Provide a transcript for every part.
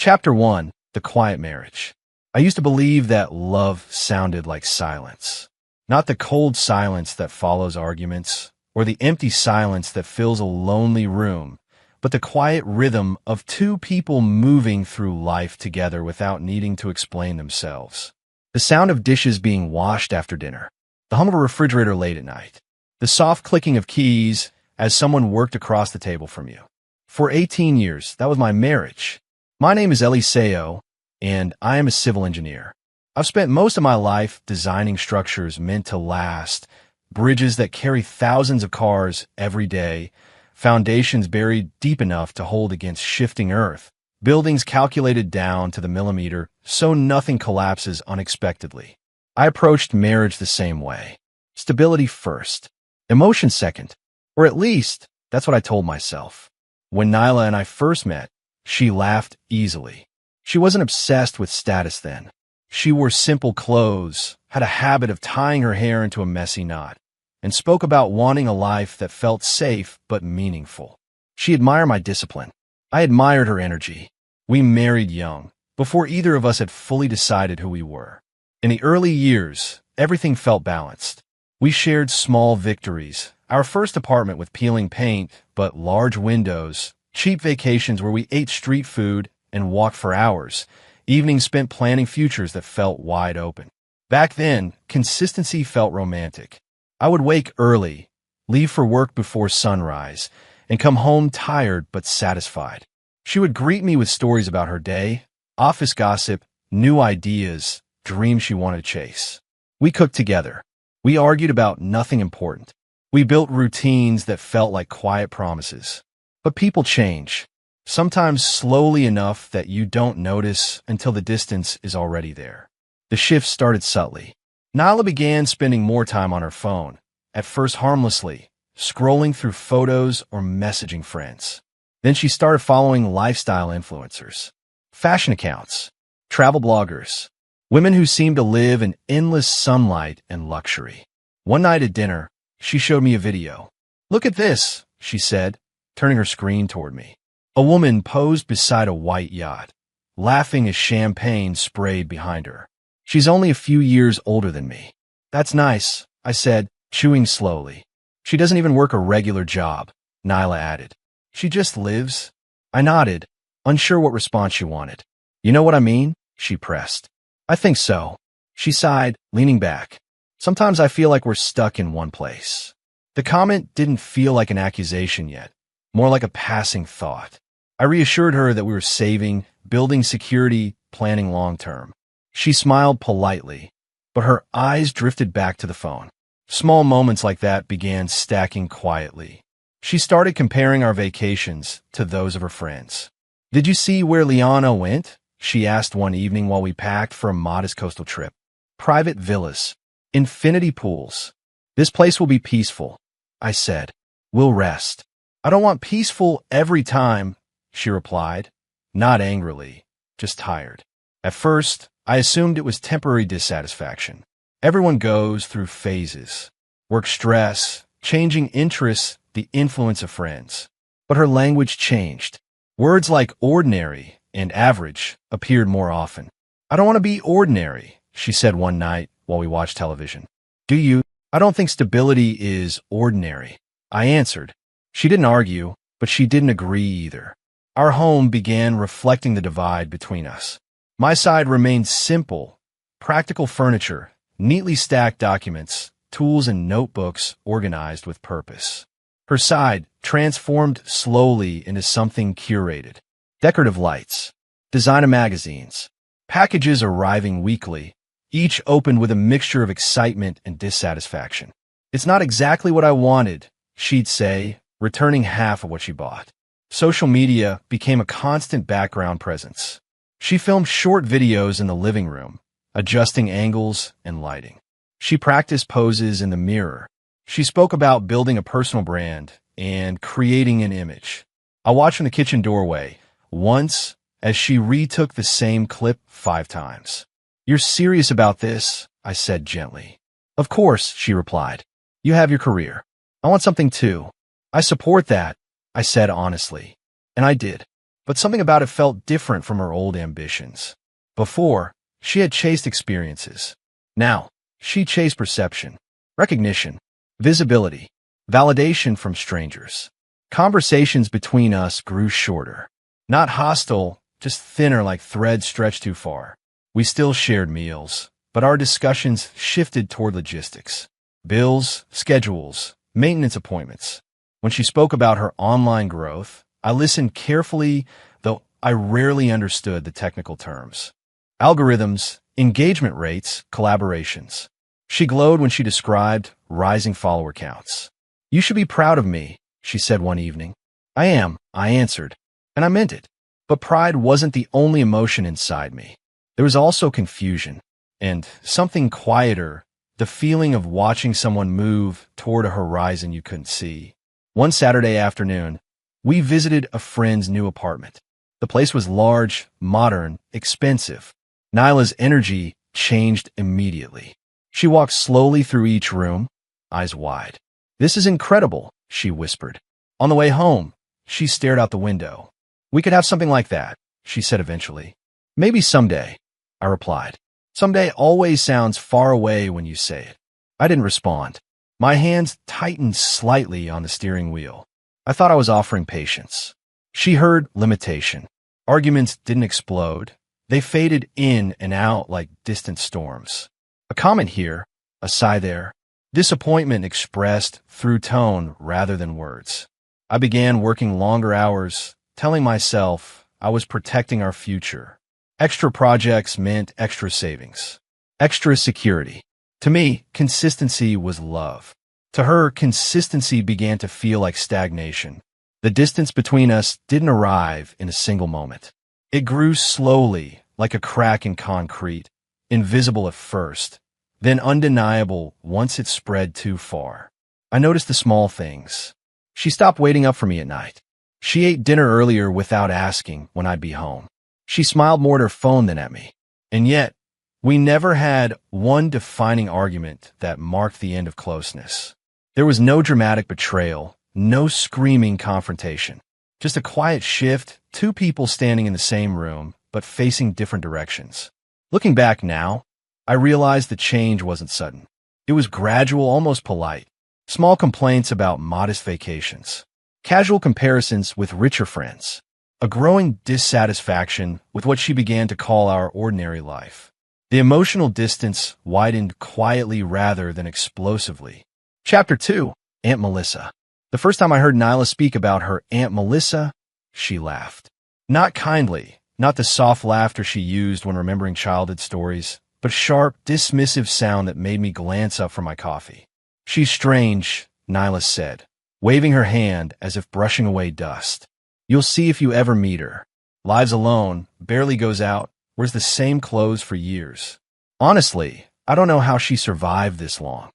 Chapter 1. The Quiet Marriage. I used to believe that love sounded like silence. Not the cold silence that follows arguments, or the empty silence that fills a lonely room, but the quiet rhythm of two people moving through life together without needing to explain themselves. The sound of dishes being washed after dinner, the hum of a refrigerator late at night, the soft clicking of keys as someone worked across the table from you. For 18 years, that was my marriage. My name is Eliseo, and I am a civil engineer. I've spent most of my life designing structures meant to last, bridges that carry thousands of cars every day, foundations buried deep enough to hold against shifting earth, buildings calculated down to the millimeter so nothing collapses unexpectedly. I approached marriage the same way. Stability first, emotion second, or at least that's what I told myself. When Nyla and I first met, she laughed easily. She wasn't obsessed with status then. She wore simple clothes, had a habit of tying her hair into a messy knot, and spoke about wanting a life that felt safe but meaningful. She admired my discipline. I admired her energy. We married young, before either of us had fully decided who we were. In the early years, everything felt balanced. We shared small victories, our first apartment with peeling paint but large windows, cheap vacations where we ate street food and walked for hours, evenings spent planning futures that felt wide open. Back then, consistency felt romantic. I would wake early, leave for work before sunrise, and come home tired but satisfied. She would greet me with stories about her day, office gossip, new ideas, dreams she wanted to chase. We cooked together. We argued about nothing important. We built routines that felt like quiet promises. But people change, sometimes slowly enough that you don't notice until the distance is already there. The shift started subtly. Nyla began spending more time on her phone, at first harmlessly, scrolling through photos or messaging friends. Then she started following lifestyle influencers, fashion accounts, travel bloggers, women who seemed to live in endless sunlight and luxury. One night at dinner, she showed me a video. "Look at this," she said, turning her screen toward me. A woman posed beside a white yacht, laughing as champagne sprayed behind her. "She's only a few years older than me." "That's nice," I said, chewing slowly. "She doesn't even work a regular job," Nyla added. "She just lives." I nodded, unsure what response she wanted. "You know what I mean?" she pressed. "I think so." She sighed, leaning back. "Sometimes I feel like we're stuck in one place." The comment didn't feel like an accusation yet, more like a passing thought. I reassured her that we were saving, building security, planning long-term. She smiled politely, but her eyes drifted back to the phone. Small moments like that began stacking quietly. She started comparing our vacations to those of her friends. "Did you see where Liana went?" she asked one evening while we packed for a modest coastal trip. "Private villas, infinity pools. This place will be peaceful," I said. "We'll rest." "I don't want peaceful every time," she replied, not angrily, just tired. At first, I assumed it was temporary dissatisfaction. Everyone goes through phases. Work stress, changing interests, the influence of friends. But her language changed. Words like ordinary and average appeared more often. "I don't want to be ordinary," she said one night while we watched television. "Do you?" "I don't think stability is ordinary," I answered. She didn't argue, but she didn't agree either. Our home began reflecting the divide between us. My side remained simple, practical furniture, neatly stacked documents, tools and notebooks organized with purpose. Her side transformed slowly into something curated. Decorative lights, designer magazines, packages arriving weekly, each opened with a mixture of excitement and dissatisfaction. "It's not exactly what I wanted," she'd say, returning half of what she bought. Social media became a constant background presence. She filmed short videos in the living room, adjusting angles and lighting. She practiced poses in the mirror. She spoke about building a personal brand and creating an image. I watched from the kitchen doorway, once as she retook the same clip 5 times. "You're serious about this?" I said gently. "Of course," she replied. "You have your career. I want something too." "I support that," I said honestly. And I did. but something about it felt different from her old ambitions. Before, she had chased experiences. Now, she chased perception, recognition, visibility, validation from strangers. Conversations between us grew shorter. Not hostile, just thinner like threads stretched too far. We still shared meals, but our discussions shifted toward logistics. Bills, schedules, maintenance appointments. When she spoke about her online growth, I listened carefully, though I rarely understood the technical terms. Algorithms, engagement rates, collaborations. She glowed when she described rising follower counts. "You should be proud of me," she said one evening. "I am," I answered, and I meant it. But pride wasn't the only emotion inside me. There was also confusion, and something quieter, the feeling of watching someone move toward a horizon you couldn't see. One Saturday afternoon, we visited a friend's new apartment. The place was large, modern, expensive. Nyla's energy changed immediately. She walked slowly through each room, eyes wide. "This is incredible," she whispered. On the way home, she stared out the window. "We could have something like that," she said eventually. "Maybe someday," I replied. Someday always sounds far away when you say it. I didn't respond. My hands tightened slightly on the steering wheel. I thought I was offering patience. She heard limitation. Arguments didn't explode. They faded in and out like distant storms. A comment here, a sigh there. Disappointment expressed through tone rather than words. I began working longer hours, telling myself I was protecting our future. Extra projects meant extra savings, extra security. To me, consistency was love. To her, consistency began to feel like stagnation. The distance between us didn't arrive in a single moment. It grew slowly, like a crack in concrete, invisible at first, then undeniable once it spread too far. I noticed the small things. She stopped waiting up for me at night. She ate dinner earlier without asking when I'd be home. She smiled more at her phone than at me. And yet, we never had one defining argument that marked the end of closeness. There was no dramatic betrayal, no screaming confrontation. Just a quiet shift, two people standing in the same room, but facing different directions. Looking back now, I realized the change wasn't sudden. It was gradual, almost polite. Small complaints about modest vacations. Casual comparisons with richer friends. A growing dissatisfaction with what she began to call our ordinary life. The emotional distance widened quietly rather than explosively. Chapter 2. Aunt Melissa. The first time I heard Nyla speak about her Aunt Melissa, she laughed. Not kindly, not the soft laughter she used when remembering childhood stories, but a sharp, dismissive sound that made me glance up from my coffee. "She's strange," Nyla said, waving her hand as if brushing away dust. "You'll see if you ever meet her. Lives alone, barely goes out, wears the same clothes for years. Honestly, I don't know how she survived this long.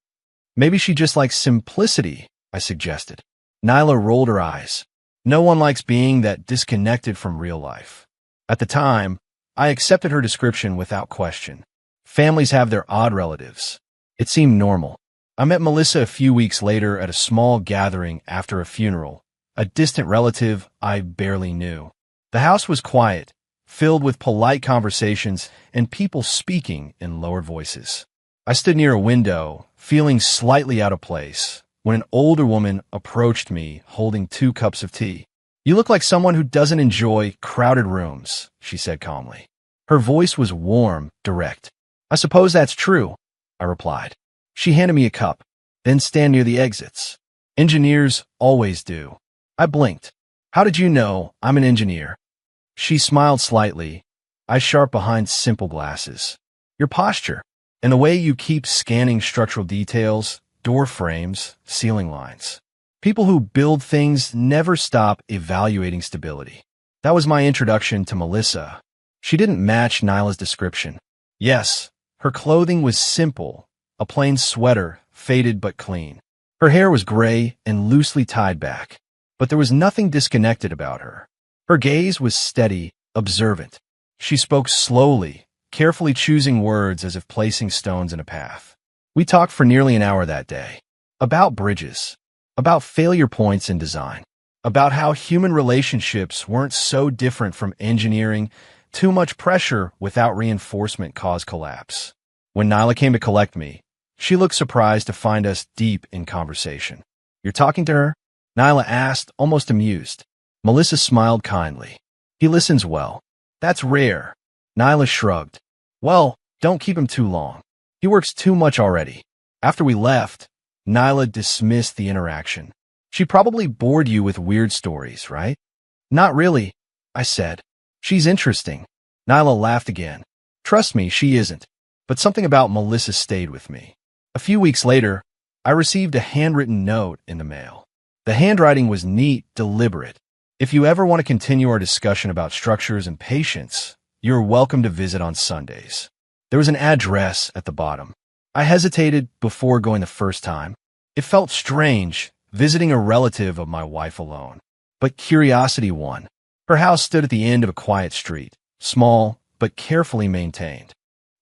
Maybe she just likes simplicity," I suggested. Nyla rolled her eyes. No one likes being that disconnected from real life. At the time, I accepted her description without question. Families have their odd relatives. It seemed normal. I met Melissa a few weeks later at a small gathering after a funeral, a distant relative I barely knew. The house was quiet, filled with polite conversations and people speaking in lower voices. I stood near a window, feeling slightly out of place, when an older woman approached me holding 2 cups of tea. "You look like someone who doesn't enjoy crowded rooms," she said calmly. Her voice was warm, direct. "I suppose that's true," I replied. She handed me a cup, "Then stand near the exits. Engineers always do." I blinked. "How did you know I'm an engineer?" She smiled slightly, eyes sharp behind simple glasses. "Your posture, and the way you keep scanning structural details, door frames, ceiling lines. People who build things never stop evaluating stability." That was my introduction to Melissa. She didn't match Nyla's description. Yes, her clothing was simple, a plain sweater, faded but clean. Her hair was gray and loosely tied back, but there was nothing disconnected about her. Her gaze was steady, observant. She spoke slowly, carefully choosing words as if placing stones in a path. We talked for nearly an hour that day. About bridges. About failure points in design. about how human relationships weren't so different from engineering. Too much pressure without reinforcement caused collapse. When Nyla came to collect me, she looked surprised to find us deep in conversation. "You're talking to her?" Nyla asked, almost amused. Melissa smiled kindly. "He listens well." "That's rare." Nyla shrugged. "Well, don't keep him too long. He works too much already." After we left, Nyla dismissed the interaction. "She probably bored you with weird stories, right?" "Not really," I said. "She's interesting." Nyla laughed again. "Trust me, she isn't." But something about Melissa stayed with me. A few weeks later, I received a handwritten note in the mail. The handwriting was neat, deliberate. "If you ever want to continue our discussion about structures and patience, you're welcome to visit on Sundays." There was an address at the bottom. I hesitated before going the first time. It felt strange, visiting a relative of my wife alone. But curiosity won. Her house stood at the end of a quiet street, small but carefully maintained.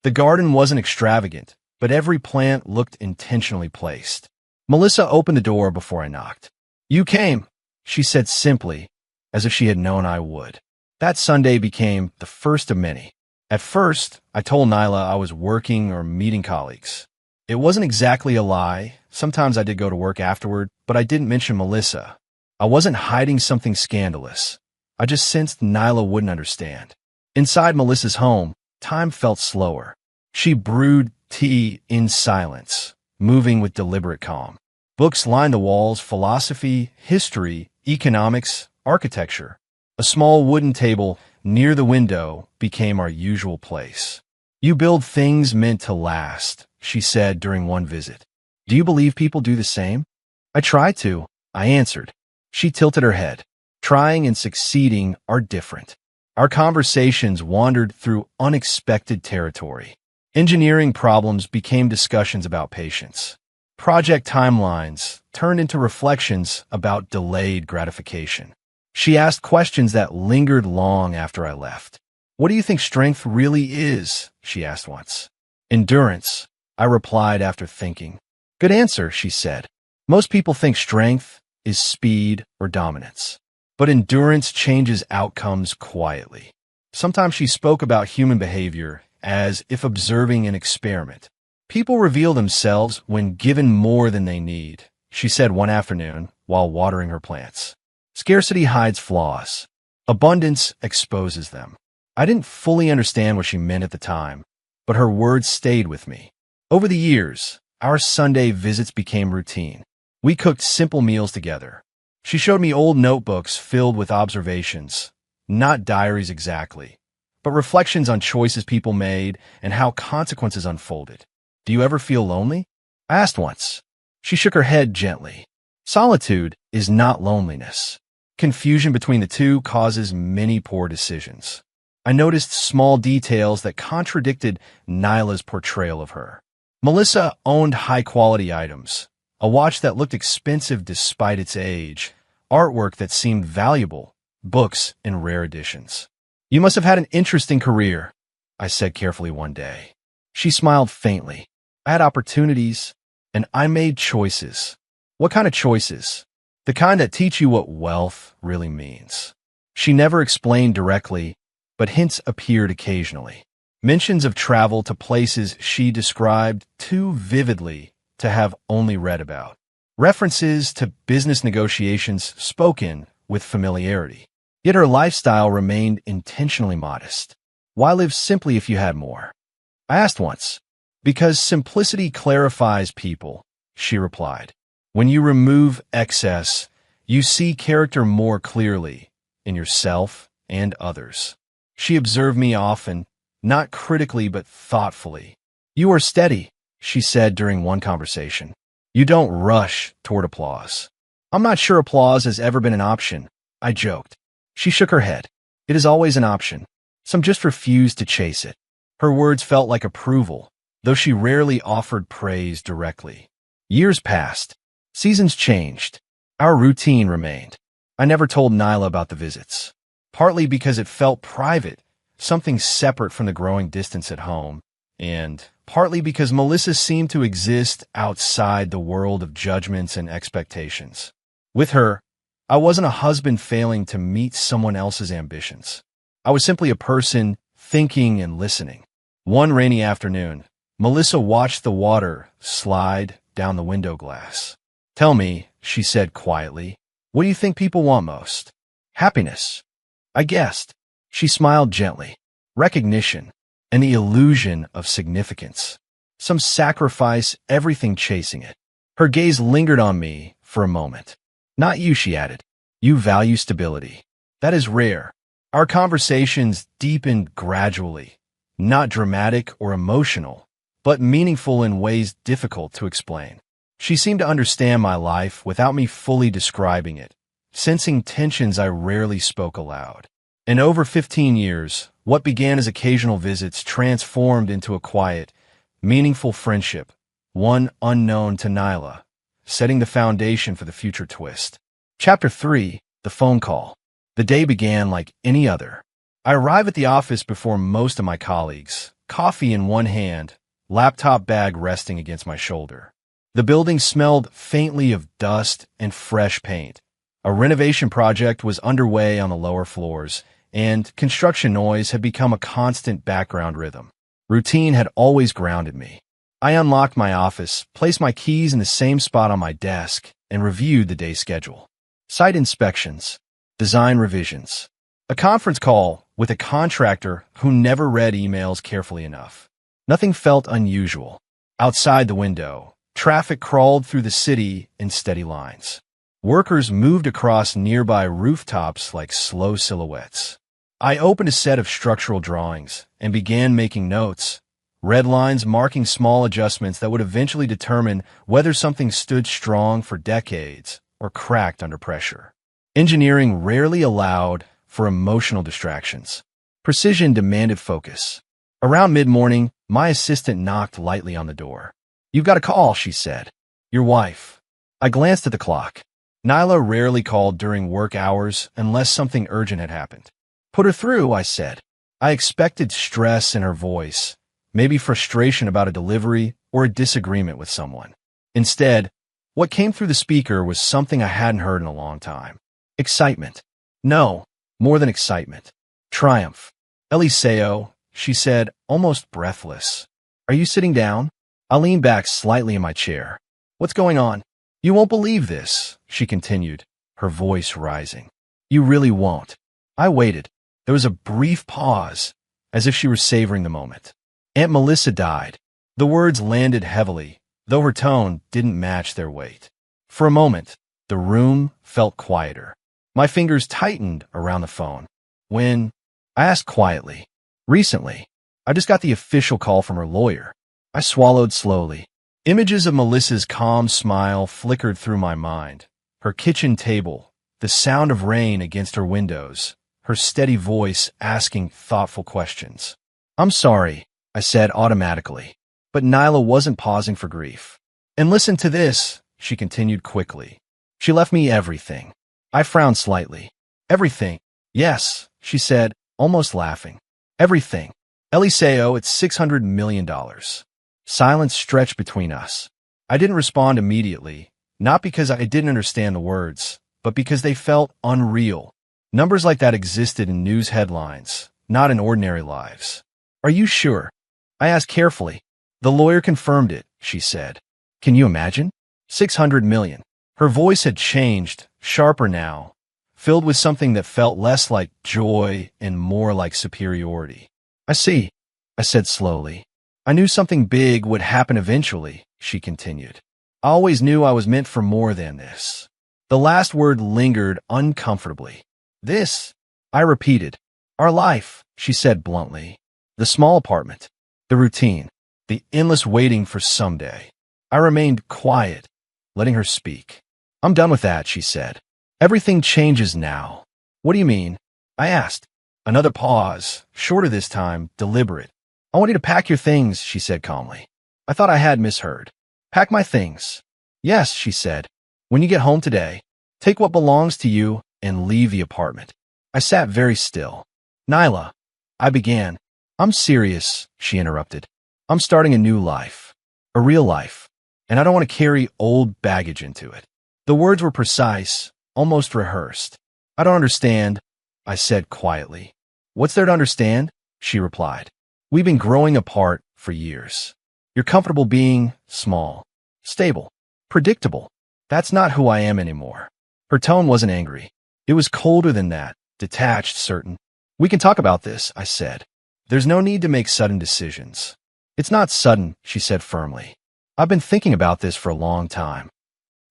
The garden wasn't extravagant, but every plant looked intentionally placed. Melissa opened the door before I knocked. "You came," she said simply, as if she had known I would. That Sunday became the first of many. At first, I told Nyla I was working or meeting colleagues. It wasn't exactly a lie. Sometimes I did go to work afterward, but I didn't mention Melissa. I wasn't hiding something scandalous. I just sensed Nyla wouldn't understand. Inside Melissa's home, time felt slower. She brewed tea in silence, moving with deliberate calm. Books lined the walls: philosophy, history, economics, architecture. A small wooden table near the window became our usual place. "You build things meant to last," she said during one visit. "Do you believe people do the same?" "I try to," I answered. She tilted her head. "Trying and succeeding are different." Our conversations wandered through unexpected territory. Engineering problems became discussions about patience. Project timelines turned into reflections about delayed gratification. She asked questions that lingered long after I left. "What do you think strength really is?" she asked once. "Endurance," I replied after thinking. "Good answer," she said. "Most people think strength is speed or dominance. But endurance changes outcomes quietly." Sometimes she spoke about human behavior as if observing an experiment. "People reveal themselves when given more than they need," she said one afternoon while watering her plants. "Scarcity hides flaws. Abundance exposes them." I didn't fully understand what she meant at the time, but her words stayed with me. Over the years, our Sunday visits became routine. We cooked simple meals together. She showed me old notebooks filled with observations, not diaries exactly, but reflections on choices people made and how consequences unfolded. "Do you ever feel lonely?" I asked once. She shook her head gently. "Solitude is not loneliness. Confusion between the two causes many poor decisions." I noticed small details that contradicted Nyla's portrayal of her. Melissa owned high-quality items, a watch that looked expensive despite its age, artwork that seemed valuable, books in rare editions. "You must have had an interesting career," I said carefully one day. She smiled faintly. "I had opportunities, and I made choices." "What kind of choices?" "The kind that teach you what wealth really means." She never explained directly, but hints appeared occasionally. Mentions of travel to places she described too vividly to have only read about. References to business negotiations spoken with familiarity. Yet her lifestyle remained intentionally modest. "Why live simply if you had more?" I asked once. "Because simplicity clarifies people," she replied. "When you remove excess, you see character more clearly in yourself and others." She observed me often, not critically but thoughtfully. "You are steady," she said during one conversation. "You don't rush toward applause." "I'm not sure applause has ever been an option," I joked. She shook her head. "It is always an option. Some just refuse to chase it." Her words felt like approval, though she rarely offered praise directly. Years passed. Seasons changed. Our routine remained. I never told Nyla about the visits, partly because it felt private, something separate from the growing distance at home, and partly because Melissa seemed to exist outside the world of judgments and expectations. With her, I wasn't a husband failing to meet someone else's ambitions. I was simply a person thinking and listening. One rainy afternoon, Melissa watched the water slide down the window glass. "Tell me," she said quietly, "what do you think people want most?" "Happiness." I guessed. She smiled gently. "Recognition, and the illusion of significance. Some sacrifice everything chasing it." Her gaze lingered on me for a moment. "Not you," she added. "You value stability. That is rare." Our conversations deepened gradually, not dramatic or emotional, but meaningful in ways difficult to explain. She seemed to understand my life without me fully describing it, sensing tensions I rarely spoke aloud. In over 15 years, what began as occasional visits transformed into a quiet, meaningful friendship, one unknown to Nyla, setting the foundation for the future twist. Chapter 3: The Phone Call. The day began like any other. I arrived at the office before most of my colleagues, coffee in one hand, laptop bag resting against my shoulder. The building smelled faintly of dust and fresh paint. A renovation project was underway on the lower floors, and construction noise had become a constant background rhythm. Routine had always grounded me. I unlocked my office, placed my keys in the same spot on my desk, and reviewed the day's schedule. Site inspections, design revisions, a conference call with a contractor who never read emails carefully enough. Nothing felt unusual. Outside the window, traffic crawled through the city in steady lines. Workers moved across nearby rooftops like slow silhouettes. I opened a set of structural drawings and began making notes, red lines marking small adjustments that would eventually determine whether something stood strong for decades or cracked under pressure. Engineering rarely allowed for emotional distractions. Precision demanded focus. Around mid-morning, my assistant knocked lightly on the door. "You've got a call," she said. "Your wife." I glanced at the clock. Nyla rarely called during work hours unless something urgent had happened. "Put her through," I said. I expected stress in her voice, maybe frustration about a delivery or a disagreement with someone. Instead, what came through the speaker was something I hadn't heard in a long time. Excitement. No, more than excitement. Triumph. "Eliseo," she said, almost breathless. "Are you sitting down?" I leaned back slightly in my chair. "What's going on?" "You won't believe this," she continued, her voice rising. "You really won't." I waited. There was a brief pause, as if she were savoring the moment. "Aunt Melissa died." The words landed heavily, though her tone didn't match their weight. For a moment, the room felt quieter. My fingers tightened around the phone. "When?" I asked quietly. "Recently. I just got the official call from her lawyer." I swallowed slowly. Images of Melissa's calm smile flickered through my mind. Her kitchen table, the sound of rain against her windows, her steady voice asking thoughtful questions. "I'm sorry," I said automatically. But Nyla wasn't pausing for grief. "And listen to this," she continued quickly. "She left me everything." I frowned slightly. "Everything?" "Yes," she said, almost laughing. "Everything. Eliseo, it's $600 million. Silence stretched between us. I didn't respond immediately, not because I didn't understand the words, but because they felt unreal. Numbers like that existed in news headlines, not in ordinary lives. "Are you sure?" I asked carefully. "The lawyer confirmed it," she said. "Can you imagine? 600 million. Her voice had changed, sharper now, filled with something that felt less like joy and more like superiority. "I see," I said slowly. "I knew something big would happen eventually," she continued. "I always knew I was meant for more than this." The last word lingered uncomfortably. "This," I repeated. "Our life," she said bluntly. "The small apartment, the routine, the endless waiting for someday." I remained quiet, letting her speak. "I'm done with that," she said. "Everything changes now." "What do you mean?" I asked. Another pause, shorter this time, deliberate. "I want you to pack your things," she said calmly. I thought I had misheard. "Pack my things." "Yes," she said. "When you get home today, take what belongs to you and leave the apartment." I sat very still. "Nyla," I began. "I'm serious," she interrupted. "I'm starting a new life. A real life. And I don't want to carry old baggage into it." The words were precise, almost rehearsed. I don't understand, I said quietly. What's there to understand? She replied. We've been growing apart for years. You're comfortable being small, stable, predictable. That's not who I am anymore. Her tone wasn't angry. It was colder than that, detached, certain. We can talk about this, I said. There's no need to make sudden decisions. It's not sudden, she said firmly. I've been thinking about this for a long time.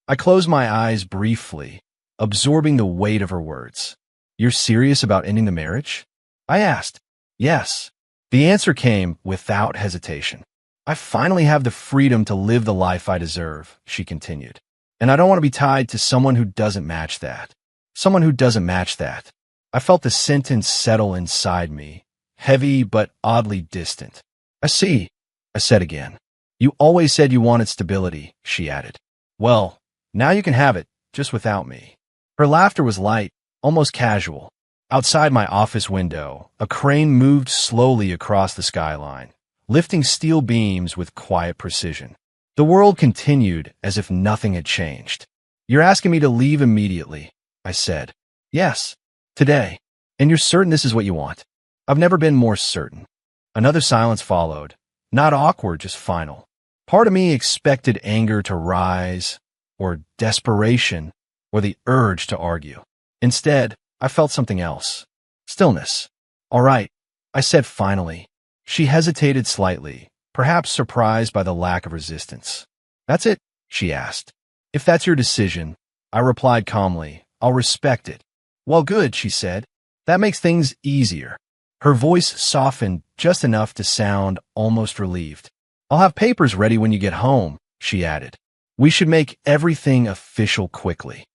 I closed my eyes briefly, absorbing the weight of her words. You're serious about ending the marriage? I asked. Yes. The answer came without hesitation. I finally have the freedom to live the life I deserve, she continued. And I don't want to be tied to someone who doesn't match that. Someone who doesn't match that. I felt the sentence settle inside me, heavy but oddly distant. I see, I said again. You always said you wanted stability, she added. Well, now you can have it, just without me. Her laughter was light, almost casual. Outside my office window, a crane moved slowly across the skyline, lifting steel beams with quiet precision. The world continued as if nothing had changed. You're asking me to leave immediately, I said. Yes, today. And you're certain this is what you want? I've never been more certain. Another silence followed, not awkward, just final. Part of me expected anger to rise, or desperation, or the urge to argue. Instead, I felt something else. Stillness. All right, I said finally. She hesitated slightly, perhaps surprised by the lack of resistance. That's it, she asked. If that's your decision, I replied calmly, I'll respect it. Well, good, she said. That makes things easier. Her voice softened just enough to sound almost relieved. I'll have papers ready when you get home, she added. We should make everything official quickly.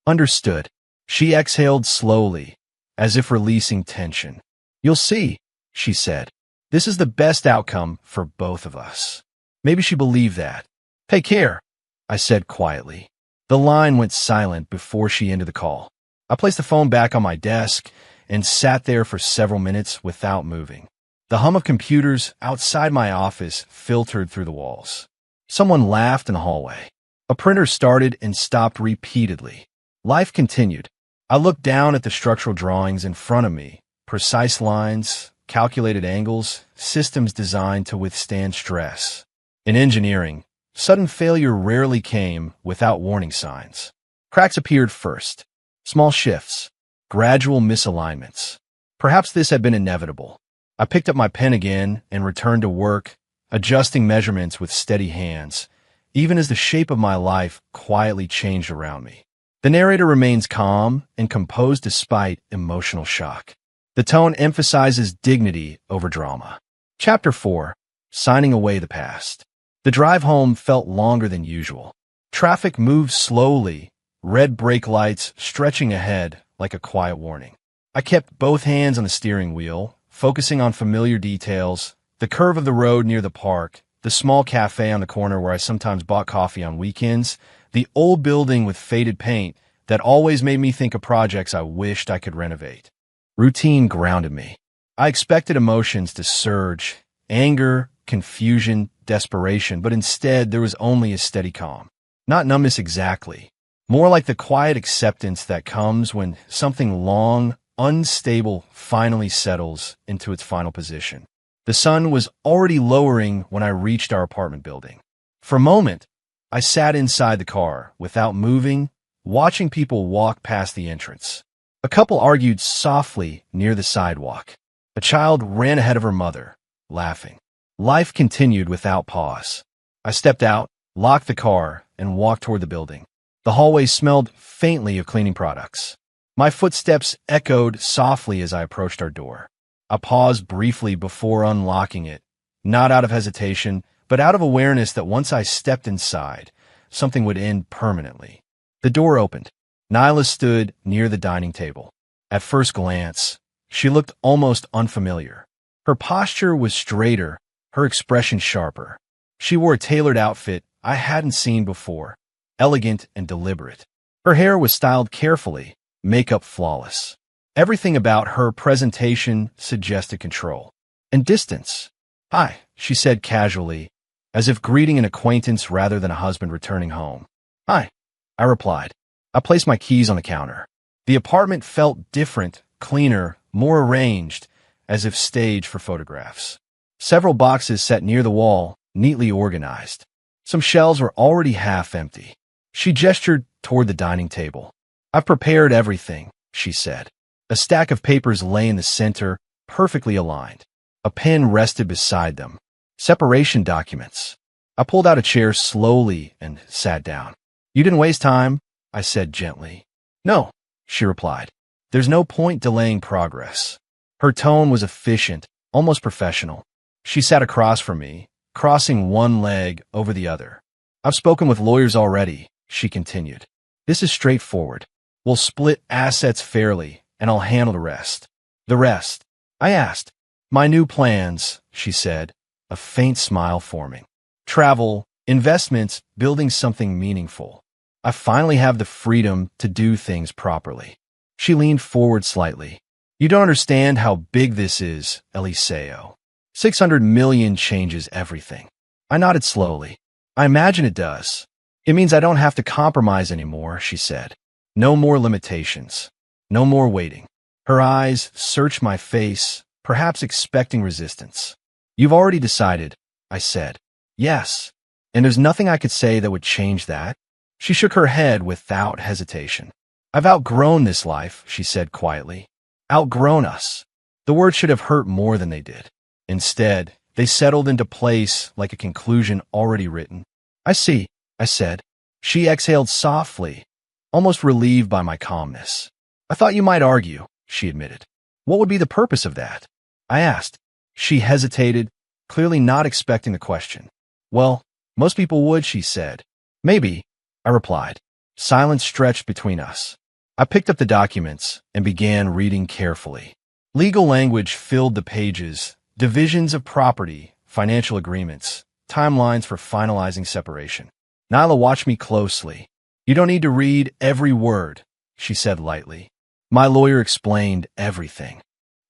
Understood. She exhaled slowly, as if releasing tension. You'll see, she said. This is the best outcome for both of us. Maybe she believed that. Take care, I said quietly. The line went silent before she ended the call. I placed the phone back on my desk and sat there for several minutes without moving. The hum of computers outside my office filtered through the walls. Someone laughed in the hallway. A printer started and stopped repeatedly. Life continued. I looked down at the structural drawings in front of me, precise lines, calculated angles, systems designed to withstand stress. In engineering, sudden failure rarely came without warning signs. Cracks appeared first. Small shifts. Gradual misalignments. Perhaps this had been inevitable. I picked up my pen again and returned to work, adjusting measurements with steady hands, even as the shape of my life quietly changed around me. The narrator remains calm and composed despite emotional shock. The tone emphasizes dignity over drama. Chapter 4. Signing away the past. The drive home felt longer than usual. Traffic moved slowly, red brake lights stretching ahead like a quiet warning. I kept both hands on the steering wheel, focusing on familiar details, the curve of the road near the park, the small cafe on the corner where I sometimes bought coffee on weekends, the old building with faded paint that always made me think of projects I wished I could renovate. Routine grounded me. I expected emotions to surge, anger, confusion, desperation, but instead there was only a steady calm. Not numbness exactly, more like the quiet acceptance that comes when something long, unstable finally settles into its final position. The sun was already lowering when I reached our apartment building. For a moment, I sat inside the car, without moving, watching people walk past the entrance. A couple argued softly near the sidewalk. A child ran ahead of her mother, laughing. Life continued without pause. I stepped out, locked the car, and walked toward the building. The hallway smelled faintly of cleaning products. My footsteps echoed softly as I approached our door. I paused briefly before unlocking it, not out of hesitation, but out of awareness that once I stepped inside, something would end permanently. The door opened. Nyla stood near the dining table. At first glance, she looked almost unfamiliar. Her posture was straighter, her expression sharper. She wore a tailored outfit I hadn't seen before, elegant and deliberate. Her hair was styled carefully, makeup flawless. Everything about her presentation suggested control and distance. Hi, she said casually, as if greeting an acquaintance rather than a husband returning home. Hi, I replied. I placed my keys on the counter. The apartment felt different, cleaner, more arranged, as if staged for photographs. Several boxes set near the wall, neatly organized. Some shelves were already half empty. She gestured toward the dining table. "I've prepared everything," she said. A stack of papers lay in the center, perfectly aligned. A pen rested beside them. Separation documents. I pulled out a chair slowly and sat down. "You didn't waste time," I said gently. "No," she replied. "There's no point delaying progress." Her tone was efficient, almost professional. She sat across from me, crossing one leg over the other. "I've spoken with lawyers already," she continued. "This is straightforward. We'll split assets fairly, and I'll handle the rest." "The rest?" I asked. "My new plans," she said, a faint smile forming. "Travel, investments, building something meaningful. I finally have the freedom to do things properly." She leaned forward slightly. "You don't understand how big this is, Eliseo. 600 million changes everything." I nodded slowly. "I imagine it does. It means I don't have to compromise anymore," she said. "No more limitations. No more waiting." Her eyes searched my face, perhaps expecting resistance. "You've already decided," I said. "Yes. And there's nothing I could say that would change that." She shook her head without hesitation. "I've outgrown this life," she said quietly. "Outgrown us." The words should have hurt more than they did. Instead, they settled into place like a conclusion already written. "I see," I said. She exhaled softly, almost relieved by my calmness. "I thought you might argue," she admitted. "What would be the purpose of that?" I asked. She hesitated, clearly not expecting the question. "Well, most people would," she said. "Maybe," I replied. Silence stretched between us. I picked up the documents and began reading carefully. Legal language filled the pages, divisions of property, financial agreements, timelines for finalizing separation. Nyla watched me closely. "You don't need to read every word," she said lightly. "My lawyer explained everything."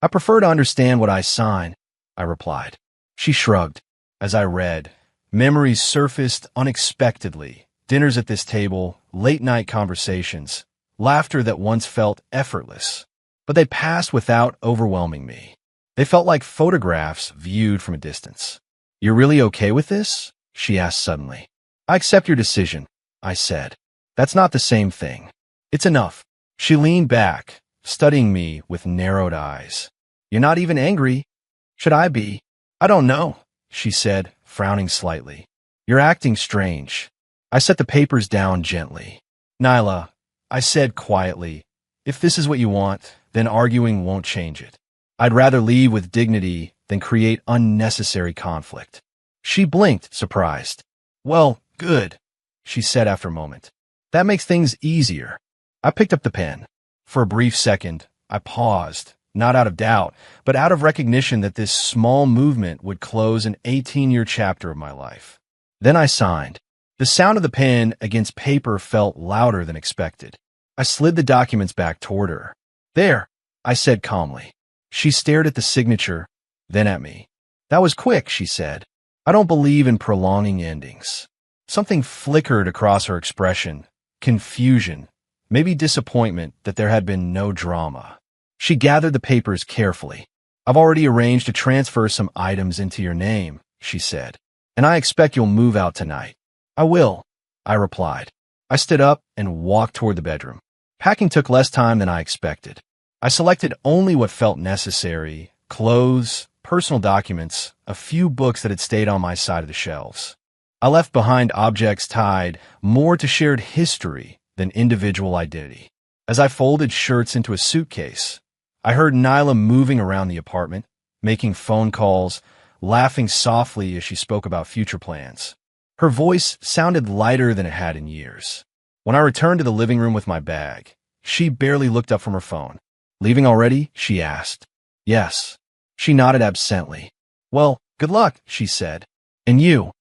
"I prefer to understand what I sign," I replied. She shrugged. As I read, memories surfaced unexpectedly. Dinners at this table, late-night conversations, laughter that once felt effortless. But they passed without overwhelming me. They felt like photographs viewed from a distance. "You're really okay with this?" she asked suddenly. "I accept your decision," I said. "That's not the same thing." "It's enough." She leaned back, studying me with narrowed eyes. "You're not even angry." "Should I be?" "I don't know," she said, frowning slightly. "You're acting strange." I set the papers down gently. "Nyla," I said quietly, "if this is what you want, then arguing won't change it. I'd rather leave with dignity than create unnecessary conflict." She blinked, surprised. "Well, good," she said after a moment. "That makes things easier." I picked up the pen. For a brief second, I paused, not out of doubt, but out of recognition that this small movement would close an 18-year chapter of my life. Then I signed. The sound of the pen against paper felt louder than expected. I slid the documents back toward her. "There," I said calmly. She stared at the signature, then at me. "That was quick," she said. "I don't believe in prolonging endings." Something flickered across her expression, confusion, maybe disappointment that there had been no drama. She gathered the papers carefully. "I've already arranged to transfer some items into your name," she said, "and I expect you'll move out tonight." "I will," I replied. I stood up and walked toward the bedroom. Packing took less time than I expected. I selected only what felt necessary: clothes, personal documents, a few books that had stayed on my side of the shelves. I left behind objects tied more to shared history than individual identity. As I folded shirts into a suitcase, I heard Nyla moving around the apartment, making phone calls, laughing softly as she spoke about future plans. Her voice sounded lighter than it had in years. When I returned to the living room with my bag, she barely looked up from her phone. "Leaving already?" she asked. "Yes." She nodded absently. "Well, good luck," she said. "And you?"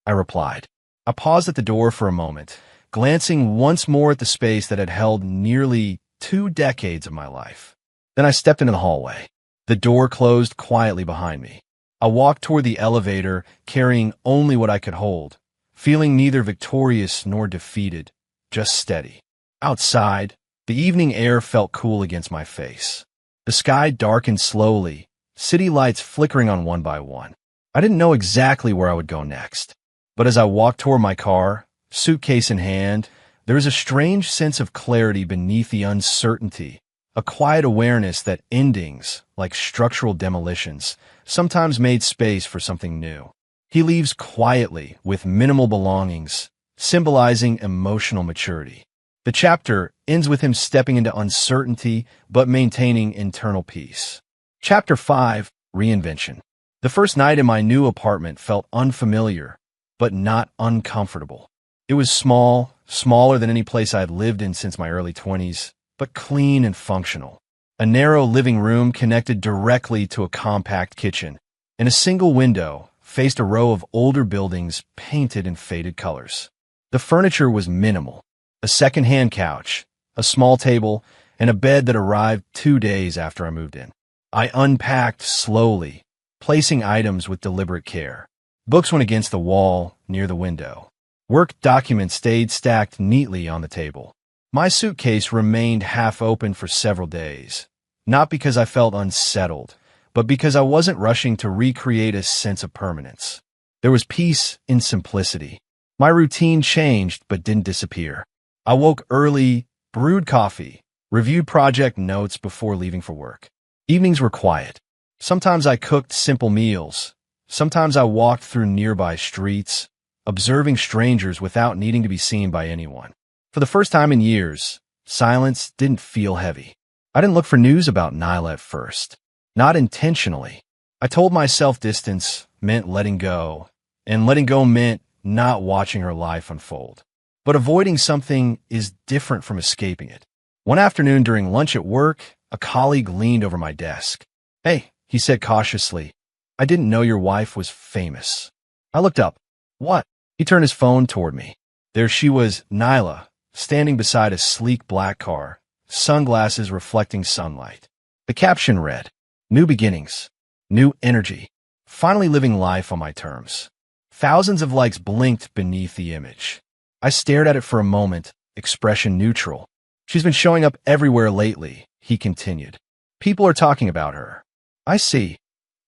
I replied. I paused at the door for a moment, glancing once more at the space that had held nearly 2 decades of my life. Then I stepped into the hallway. The door closed quietly behind me. I walked toward the elevator, carrying only what I could hold, feeling neither victorious nor defeated, just steady. Outside, the evening air felt cool against my face. The sky darkened slowly, city lights flickering on one by one. I didn't know exactly where I would go next, but as I walked toward my car, suitcase in hand, there was a strange sense of clarity beneath the uncertainty, a quiet awareness that endings, like structural demolitions, sometimes made space for something new. He leaves quietly with minimal belongings, symbolizing emotional maturity. The chapter ends with him stepping into uncertainty but maintaining internal peace. Chapter 5, Reinvention. The first night in my new apartment felt unfamiliar, but not uncomfortable. It was small, smaller than any place I had lived in since my early 20s, but clean and functional. A narrow living room connected directly to a compact kitchen, and a single window faced a row of older buildings painted in faded colors. The furniture was minimal. A second-hand couch, a small table, and a bed that arrived 2 days after I moved in. I unpacked slowly, placing items with deliberate care. Books went against the wall near the window. Work documents stayed stacked neatly on the table. My suitcase remained half open for several days, not because I felt unsettled, but because I wasn't rushing to recreate a sense of permanence. There was peace in simplicity. My routine changed but didn't disappear. I woke early, brewed coffee, reviewed project notes before leaving for work. Evenings were quiet. Sometimes I cooked simple meals. Sometimes I walked through nearby streets, observing strangers without needing to be seen by anyone. For the first time in years, silence didn't feel heavy. I didn't look for news about Nyla at first. Not intentionally. I told myself distance meant letting go, and letting go meant not watching her life unfold. But avoiding something is different from escaping it. One afternoon during lunch at work, a colleague leaned over my desk. "Hey," he said cautiously, "I didn't know your wife was famous." I looked up. "What?" He turned his phone toward me. There she was, Nyla, standing beside a sleek black car, sunglasses reflecting sunlight. The caption read, "New beginnings, new energy, finally living life on my terms." Thousands of likes blinked beneath the image. I stared at it for a moment, expression neutral. "She's been showing up everywhere lately," he continued. "People are talking about her." "I see,"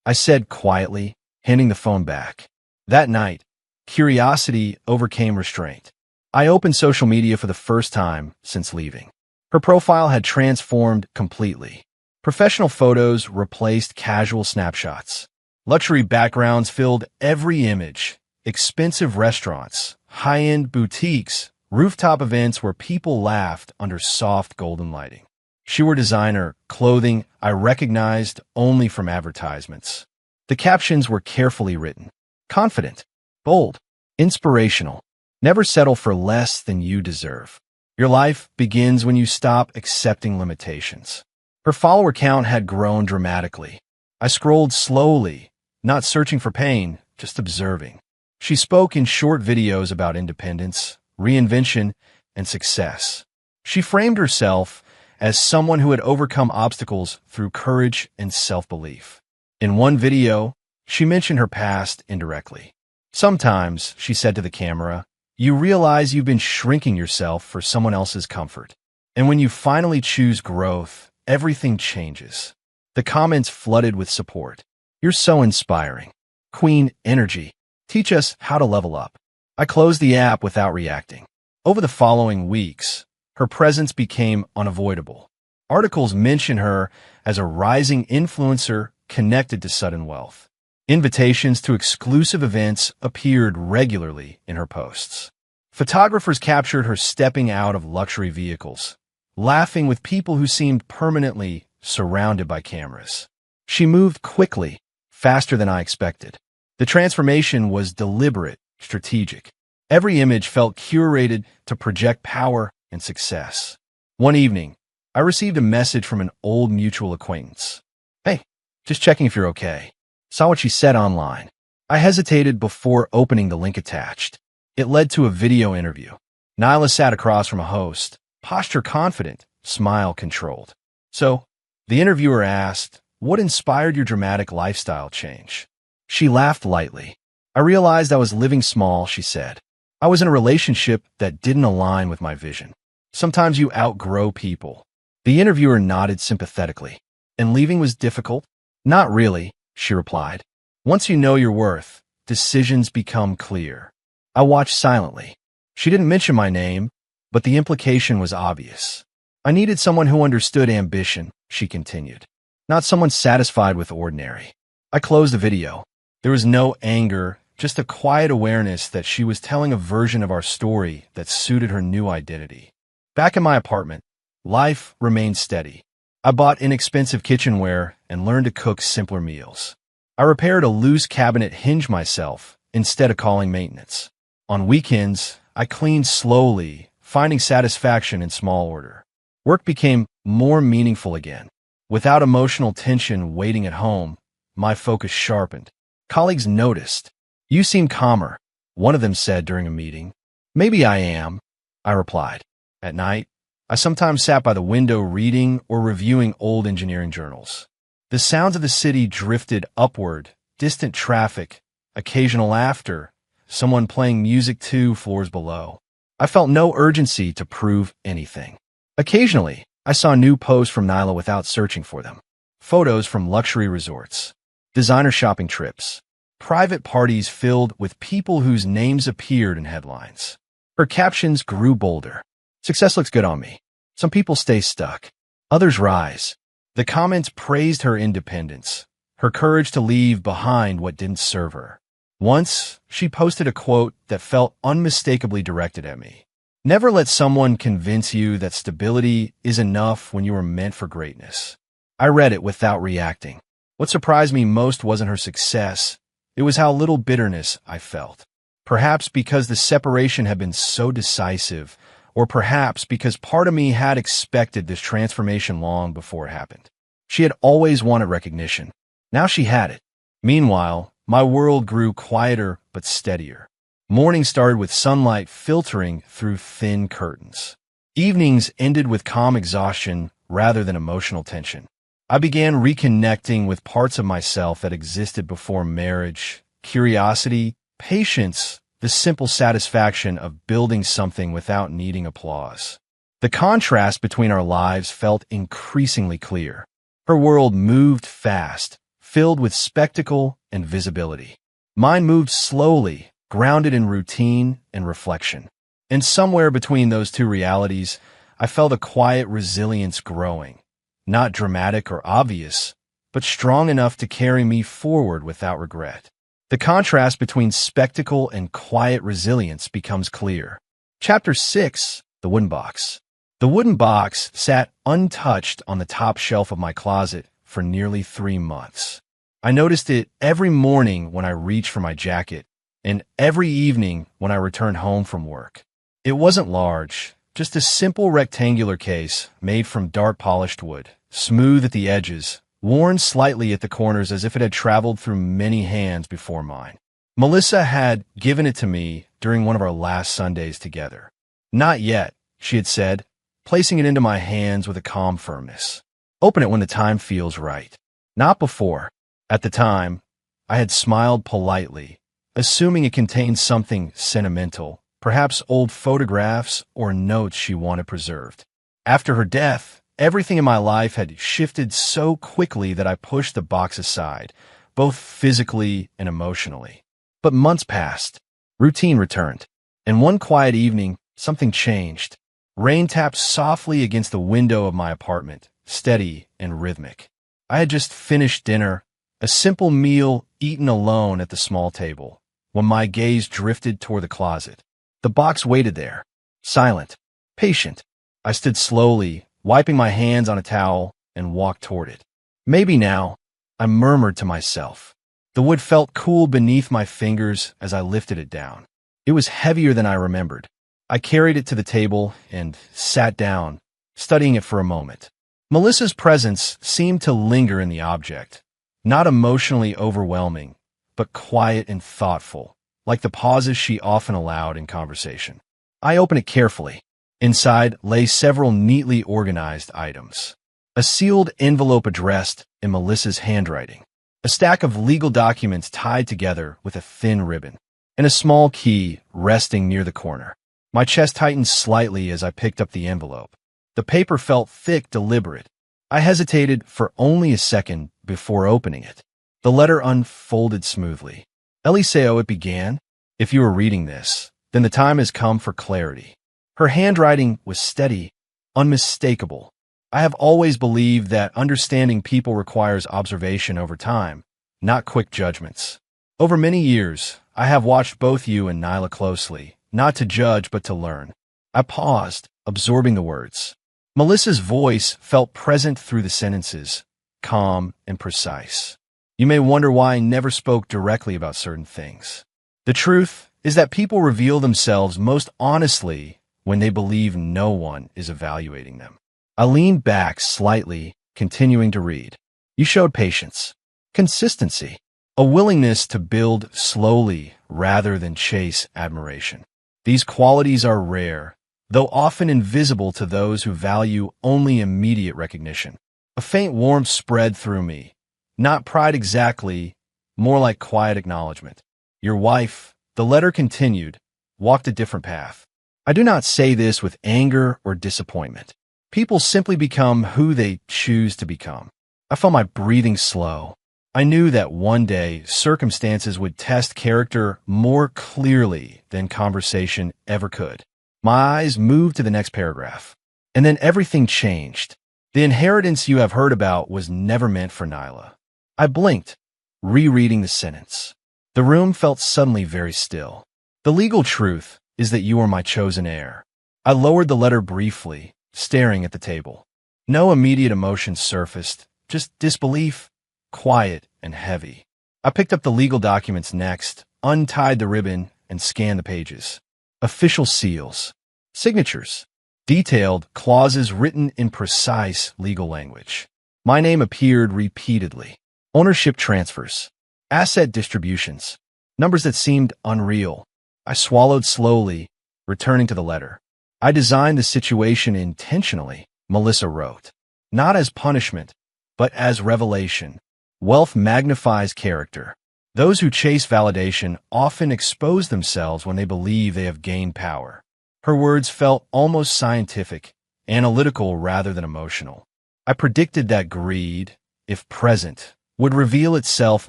I said quietly, handing the phone back. That night, curiosity overcame restraint. I opened social media for the first time since leaving. Her profile had transformed completely. Professional photos replaced casual snapshots. Luxury backgrounds filled every image. Expensive restaurants, high-end boutiques, rooftop events where people laughed under soft golden lighting. She wore designer clothing I recognized only from advertisements. The captions were carefully written. Confident, bold, inspirational. Never settle for less than you deserve. Your life begins when you stop accepting limitations. Her follower count had grown dramatically. I scrolled slowly, not searching for pain, just observing. She spoke in short videos about independence, reinvention, and success. She framed herself as someone who had overcome obstacles through courage and self-belief. In one video, she mentioned her past indirectly. "Sometimes," she said to the camera, "you realize you've been shrinking yourself for someone else's comfort. And when you finally choose growth, everything changes." The comments flooded with support. "You're so inspiring. Queen energy. Teach us how to level up." I closed the app without reacting. Over the following weeks, her presence became unavoidable. Articles mention her as a rising influencer connected to sudden wealth. Invitations to exclusive events appeared regularly in her posts. Photographers captured her stepping out of luxury vehicles, laughing with people who seemed permanently surrounded by cameras. She moved quickly, faster than I expected. The transformation was deliberate, strategic. Every image felt curated to project power and success. One evening, I received a message from an old mutual acquaintance. "Hey, just checking if you're okay. Saw what she said online." I hesitated before opening the link attached. It led to a video interview. Nyla sat across from a host, posture confident, smile controlled. "So," the interviewer asked, "what inspired your dramatic lifestyle change?" She laughed lightly. "I realized I was living small," she said. "I was in a relationship that didn't align with my vision. Sometimes you outgrow people. The interviewer nodded sympathetically. And leaving was difficult? Not really, she replied. Once you know your worth, decisions become clear. I watched silently. She didn't mention my name, but the implication was obvious. I needed someone who understood ambition, she continued, not someone satisfied with ordinary. I closed the video. There was no anger, just a quiet awareness that she was telling a version of our story that suited her new identity. Back in my apartment, life remained steady. I bought inexpensive kitchenware and learned to cook simpler meals. I repaired a loose cabinet hinge myself instead of calling maintenance. On weekends, I cleaned slowly, finding satisfaction in small order. Work became more meaningful again. Without emotional tension waiting at home, my focus sharpened. Colleagues noticed. You seem calmer, one of them said during a meeting. Maybe I am, I replied. At night, I sometimes sat by the window reading or reviewing old engineering journals. The sounds of the city drifted upward, distant traffic, occasional laughter, someone playing music 2 floors below. I felt no urgency to prove anything. Occasionally, I saw new posts from Nyla without searching for them. Photos from luxury resorts, designer shopping trips, private parties filled with people whose names appeared in headlines. Her captions grew bolder. Success looks good on me. Some people stay stuck. Others rise. The comments praised her independence, her courage to leave behind what didn't serve her. Once, she posted a quote that felt unmistakably directed at me. Never let someone convince you that stability is enough when you are meant for greatness. I read it without reacting. What surprised me most wasn't her success. It was how little bitterness I felt. Perhaps because the separation had been so decisive, or perhaps because part of me had expected this transformation long before it happened. She had always wanted recognition. Now she had it. Meanwhile, my world grew quieter but steadier. Mornings started with sunlight filtering through thin curtains. Evenings ended with calm exhaustion rather than emotional tension. I began reconnecting with parts of myself that existed before marriage: curiosity, patience, the simple satisfaction of building something without needing applause. The contrast between our lives felt increasingly clear. Her world moved fast, filled with spectacle and visibility. Mine moved slowly, grounded in routine and reflection. And somewhere between those two realities, I felt a quiet resilience growing. Not dramatic or obvious, but strong enough to carry me forward without regret. The contrast between spectacle and quiet resilience becomes clear. Chapter 6, The Wooden Box. The wooden box sat untouched on the top shelf of my closet for nearly 3 months. I noticed it every morning when I reached for my jacket, and every evening when I returned home from work. It wasn't large, just a simple rectangular case made from dark polished wood, smooth at the edges, worn slightly at the corners as if it had traveled through many hands before mine. Melissa had given it to me during one of our last Sundays together. Not yet, she had said, placing it into my hands with a calm firmness. Open it when the time feels right. Not before. At the time, I had smiled politely, assuming it contained something sentimental, perhaps old photographs or notes she wanted preserved. After her death, everything in my life had shifted so quickly that I pushed the box aside, both physically and emotionally. But months passed. Routine returned. And one quiet evening, something changed. Rain tapped softly against the window of my apartment, steady and rhythmic. I had just finished dinner, a simple meal eaten alone at the small table, when my gaze drifted toward the closet. The box waited there, silent, patient. I stood slowly, wiping my hands on a towel, and walked toward it. Maybe now, I murmured to myself. The wood felt cool beneath my fingers as I lifted it down. It was heavier than I remembered. I carried it to the table and sat down, studying it for a moment. Melissa's presence seemed to linger in the object, not emotionally overwhelming, but quiet and thoughtful, like the pauses she often allowed in conversation. I opened it carefully. Inside lay several neatly organized items. A sealed envelope addressed in Melissa's handwriting, a stack of legal documents tied together with a thin ribbon, and a small key resting near the corner. My chest tightened slightly as I picked up the envelope. The paper felt thick, deliberate. I hesitated for only a second before opening it. The letter unfolded smoothly. Eliseo, it began. If you are reading this, then the time has come for clarity. Her handwriting was steady, unmistakable. I have always believed that understanding people requires observation over time, not quick judgments. Over many years, I have watched both you and Nyla closely, not to judge but to learn. I paused, absorbing the words. Melissa's voice felt present through the sentences, calm and precise. You may wonder why I never spoke directly about certain things. The truth is that people reveal themselves most honestly when they believe no one is evaluating them. I leaned back slightly, continuing to read. You showed patience, consistency, a willingness to build slowly rather than chase admiration. These qualities are rare, though often invisible to those who value only immediate recognition. A faint warmth spread through me. Not pride exactly, more like quiet acknowledgement. Your wife, the letter continued, walked a different path. I do not say this with anger or disappointment. People simply become who they choose to become. I felt my breathing slow. I knew that one day circumstances would test character more clearly than conversation ever could. My eyes moved to the next paragraph. And then everything changed. The inheritance you have heard about was never meant for Nyla. I blinked, rereading the sentence. The room felt suddenly very still. The legal truth is that you are my chosen heir. I lowered the letter briefly, staring at the table. No immediate emotion surfaced, just disbelief, quiet and heavy. I picked up the legal documents next, untied the ribbon, and scanned the pages. Official seals, signatures, detailed clauses written in precise legal language. My name appeared repeatedly. Ownership transfers, asset distributions, numbers that seemed unreal. I swallowed slowly, returning to the letter. I designed the situation intentionally, Melissa wrote. Not as punishment, but as revelation. Wealth magnifies character. Those who chase validation often expose themselves when they believe they have gained power. Her words felt almost scientific, analytical rather than emotional. I predicted that greed, if present, would reveal itself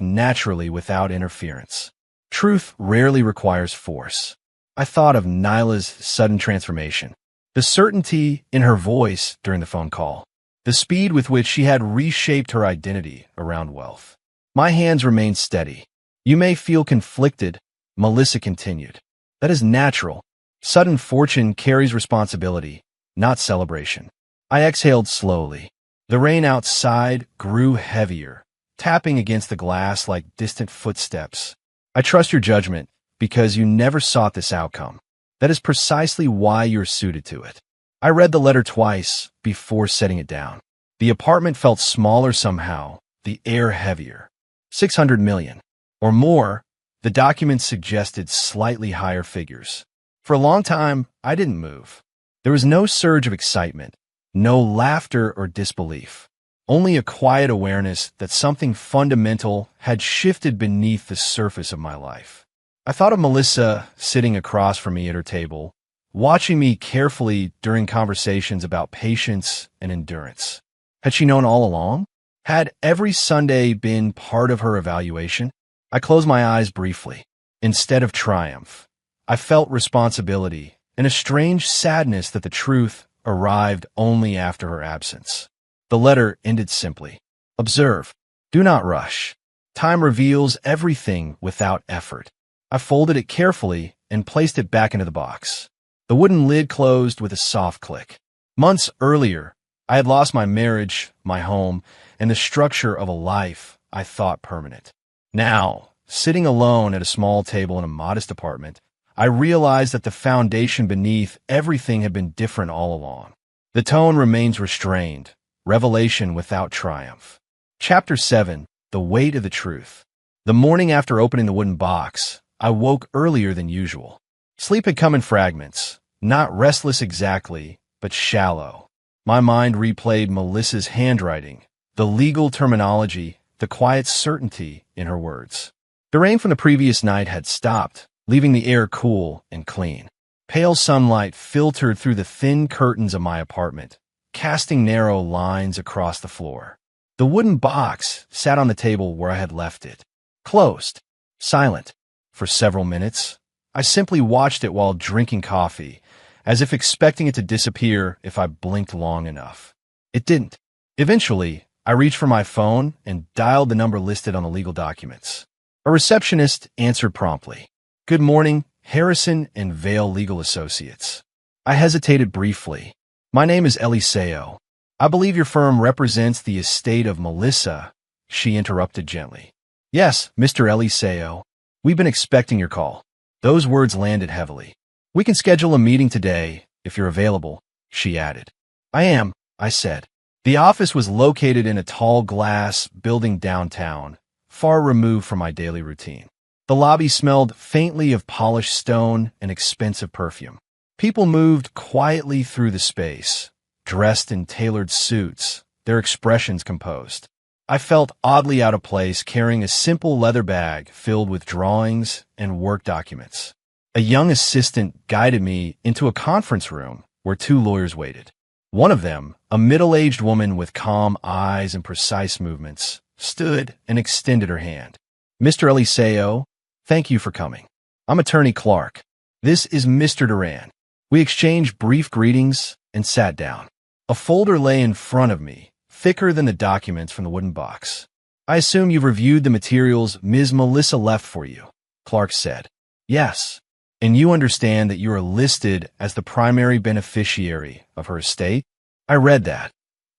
naturally without interference. Truth rarely requires force. I thought of Nyla's sudden transformation, the certainty in her voice during the phone call, the speed with which she had reshaped her identity around wealth. My hands remained steady. You may feel conflicted, Melissa continued. That is natural. Sudden fortune carries responsibility, not celebration. I exhaled slowly. The rain outside grew heavier, tapping against the glass like distant footsteps. I trust your judgment because you never sought this outcome. That is precisely why you're suited to it. I read the letter twice before setting it down. The apartment felt smaller somehow, the air heavier. 600 million. Or more, the documents suggested slightly higher figures. For a long time, I didn't move. There was no surge of excitement, no laughter or disbelief. Only a quiet awareness that something fundamental had shifted beneath the surface of my life. I thought of Melissa sitting across from me at her table, watching me carefully during conversations about patience and endurance. Had she known all along? Had every Sunday been part of her evaluation? I closed my eyes briefly. Instead of triumph, I felt responsibility and a strange sadness that the truth arrived only after her absence. The letter ended simply. Observe. Do not rush. Time reveals everything without effort. I folded it carefully and placed it back into the box. The wooden lid closed with a soft click. Months earlier, I had lost my marriage, my home, and the structure of a life I thought permanent. Now, sitting alone at a small table in a modest apartment, I realized that the foundation beneath everything had been different all along. The tone remains restrained, revelation without triumph. Chapter 7. The Weight of the Truth. The morning after opening the wooden box, I woke earlier than usual. Sleep had come in fragments, not restless exactly, but shallow. My mind replayed Melissa's handwriting, the legal terminology, the quiet certainty in her words. The rain from the previous night had stopped, leaving the air cool and clean. Pale sunlight filtered through the thin curtains of my apartment, casting narrow lines across the floor. The wooden box sat on the table where I had left it, closed, silent. For several minutes, I simply watched it while drinking coffee, as if expecting it to disappear if I blinked long enough. It didn't. Eventually, I reached for my phone and dialed the number listed on the legal documents. A receptionist answered promptly. "Good morning, Harrison and Vale Legal Associates." I hesitated briefly. "My name is Eliseo. I believe your firm represents the estate of Melissa," she interrupted gently. "Yes, Mr. Eliseo. We've been expecting your call." Those words landed heavily. "We can schedule a meeting today, if you're available," she added. "I am," I said. The office was located in a tall glass building downtown, far removed from my daily routine. The lobby smelled faintly of polished stone and expensive perfume. People moved quietly through the space, dressed in tailored suits, their expressions composed. I felt oddly out of place carrying a simple leather bag filled with drawings and work documents. A young assistant guided me into a conference room where two lawyers waited. One of them, a middle-aged woman with calm eyes and precise movements, stood and extended her hand. "Mr. Eliseo, thank you for coming. I'm Attorney Clark. This is Mr. Duran." We exchanged brief greetings and sat down. A folder lay in front of me, thicker than the documents from the wooden box. "I assume you've reviewed the materials Ms. Melissa left for you," Clark said. "Yes. And you understand that you are listed as the primary beneficiary of her estate?" "I read that,"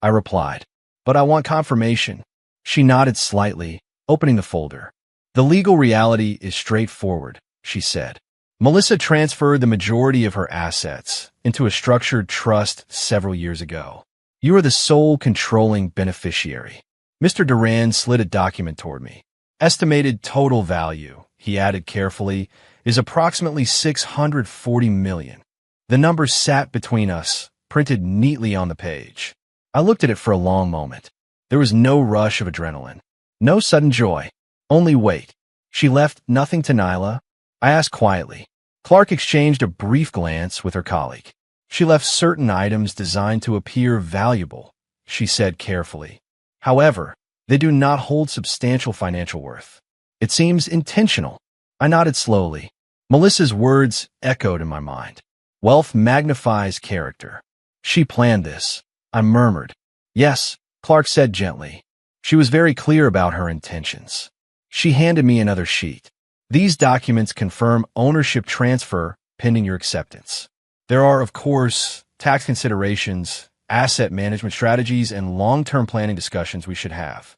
I replied. "But I want confirmation." She nodded slightly, opening the folder. "The legal reality is straightforward," she said. "Melissa transferred the majority of her assets into a structured trust several years ago. You are the sole controlling beneficiary." Mr. Duran slid a document toward me. "Estimated total value," he added carefully, "is approximately $640 million. The number sat between us, printed neatly on the page. I looked at it for a long moment. There was no rush of adrenaline, no sudden joy, only wait. "She left nothing to Nyla?" I asked quietly. Clark exchanged a brief glance with her colleague. "She left certain items designed to appear valuable," she said carefully. "However, they do not hold substantial financial worth. It seems intentional." I nodded slowly. Melissa's words echoed in my mind. "Wealth magnifies character. She planned this," I murmured. "Yes," Clark said gently. She was very clear about her intentions. She handed me another sheet. "These documents confirm ownership transfer pending your acceptance. There are, of course, tax considerations, asset management strategies, and long-term planning discussions we should have.